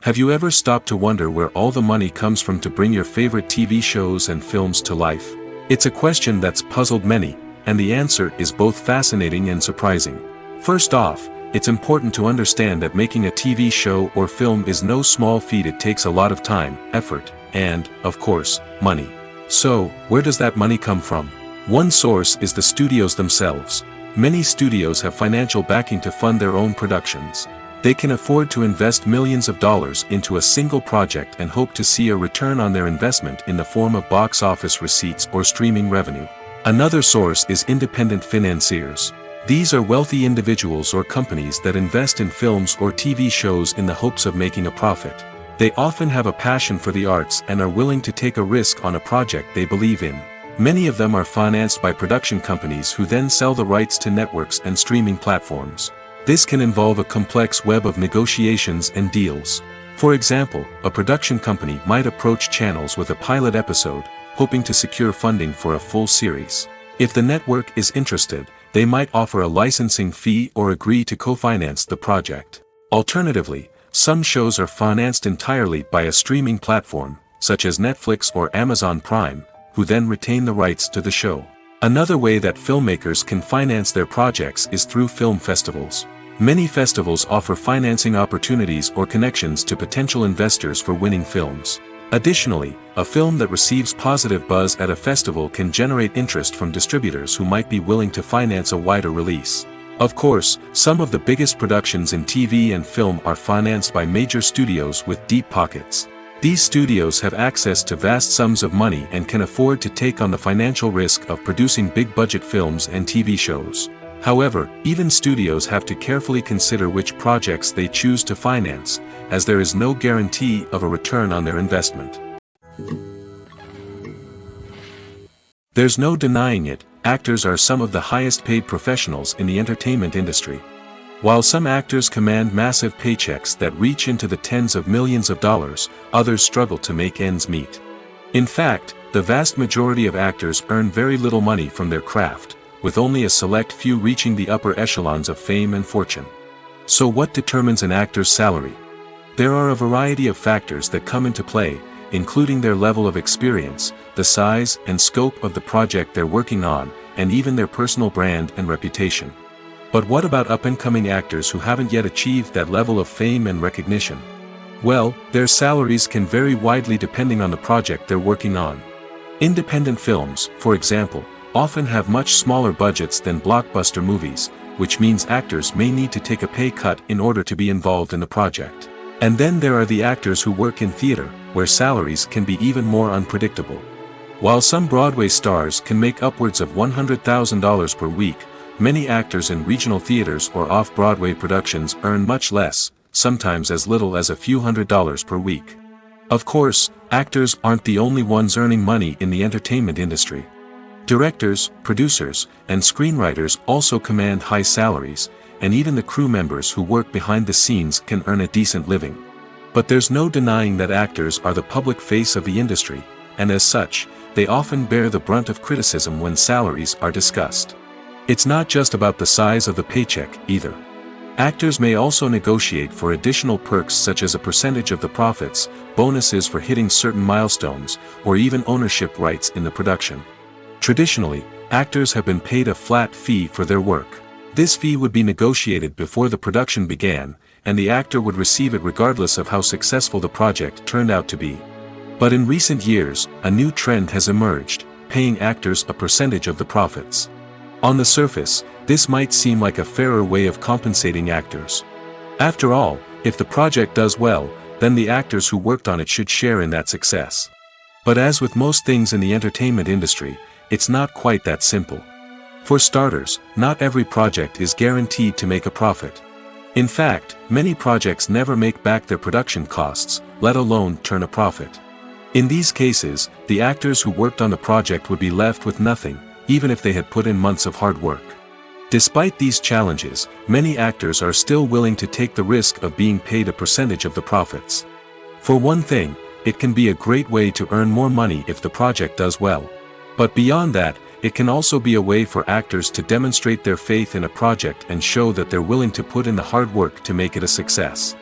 Have you ever stopped to wonder where all the money comes from to bring your favorite TV shows and films to life? It's a question that's puzzled many, and the answer is both fascinating and surprising. First off, it's important to understand that making a TV show or film is no small feat. It takes a lot of time, effort, and, of course, money. So, where does that money come from? One source is the studios themselves. Many studios have financial backing to fund their own productions. They can afford to invest millions of dollars into a single project and hope to see a return on their investment in the form of box office receipts or streaming revenue. Another source is independent financiers. These are wealthy individuals or companies that invest in films or TV shows in the hopes of making a profit. They often have a passion for the arts and are willing to take a risk on a project they believe in. Many of them are financed by production companies who then sell the rights to networks and streaming platforms. This can involve a complex web of negotiations and deals. For example, a production company might approach channels with a pilot episode, hoping to secure funding for a full series. If the network is interested, they might offer a licensing fee or agree to co-finance the project. Alternatively, some shows are financed entirely by a streaming platform, such as Netflix or Amazon Prime, who then retain the rights to the show. Another way that filmmakers can finance their projects is through film festivals. Many festivals offer financing opportunities or connections to potential investors for winning films. Additionally, a film that receives positive buzz at a festival can generate interest from distributors who might be willing to finance a wider release. Of course, some of the biggest productions in TV and film are financed by major studios with deep pockets. These studios have access to vast sums of money and can afford to take on the financial risk of producing big-budget films and TV shows. However, even studios have to carefully consider which projects they choose to finance, as there is no guarantee of a return on their investment. There's no denying it, actors are some of the highest-paid professionals in the entertainment industry. While some actors command massive paychecks that reach into the tens of millions of dollars, others struggle to make ends meet. In fact, the vast majority of actors earn very little money from their craft, with only a select few reaching the upper echelons of fame and fortune. So what determines an actor's salary? There are a variety of factors that come into play, including their level of experience, the size and scope of the project they're working on, and even their personal brand and reputation. But what about up-and-coming actors who haven't yet achieved that level of fame and recognition? Well, their salaries can vary widely depending on the project they're working on. Independent films, for example, often have much smaller budgets than blockbuster movies, which means actors may need to take a pay cut in order to be involved in the project. And then there are the actors who work in theater, where salaries can be even more unpredictable. While some Broadway stars can make upwards of $100,000 per week, many actors in regional theaters or off-Broadway productions earn much less, sometimes as little as a few $100s per week. Of course, actors aren't the only ones earning money in the entertainment industry. Directors, producers, and screenwriters also command high salaries, and even the crew members who work behind the scenes can earn a decent living. But there's no denying that actors are the public face of the industry, and as such, they often bear the brunt of criticism when salaries are discussed. It's not just about the size of the paycheck, either. Actors may also negotiate for additional perks such as a percentage of the profits, bonuses for hitting certain milestones, or even ownership rights in the production. Traditionally, actors have been paid a flat fee for their work. This fee would be negotiated before the production began, and the actor would receive it regardless of how successful the project turned out to be. But in recent years, a new trend has emerged, paying actors a percentage of the profits. On the surface, this might seem like a fairer way of compensating actors. After all, if the project does well, then the actors who worked on it should share in that success. But as with most things in the entertainment industry, it's not quite that simple. For starters, not every project is guaranteed to make a profit. In fact, many projects never make back their production costs, let alone turn a profit. In these cases, the actors who worked on the project would be left with nothing, even if they had put in months of hard work. Despite these challenges, many actors are still willing to take the risk of being paid a percentage of the profits. For one thing, it can be a great way to earn more money if the project does well. But beyond that, it can also be a way for actors to demonstrate their faith in a project and show that they're willing to put in the hard work to make it a success.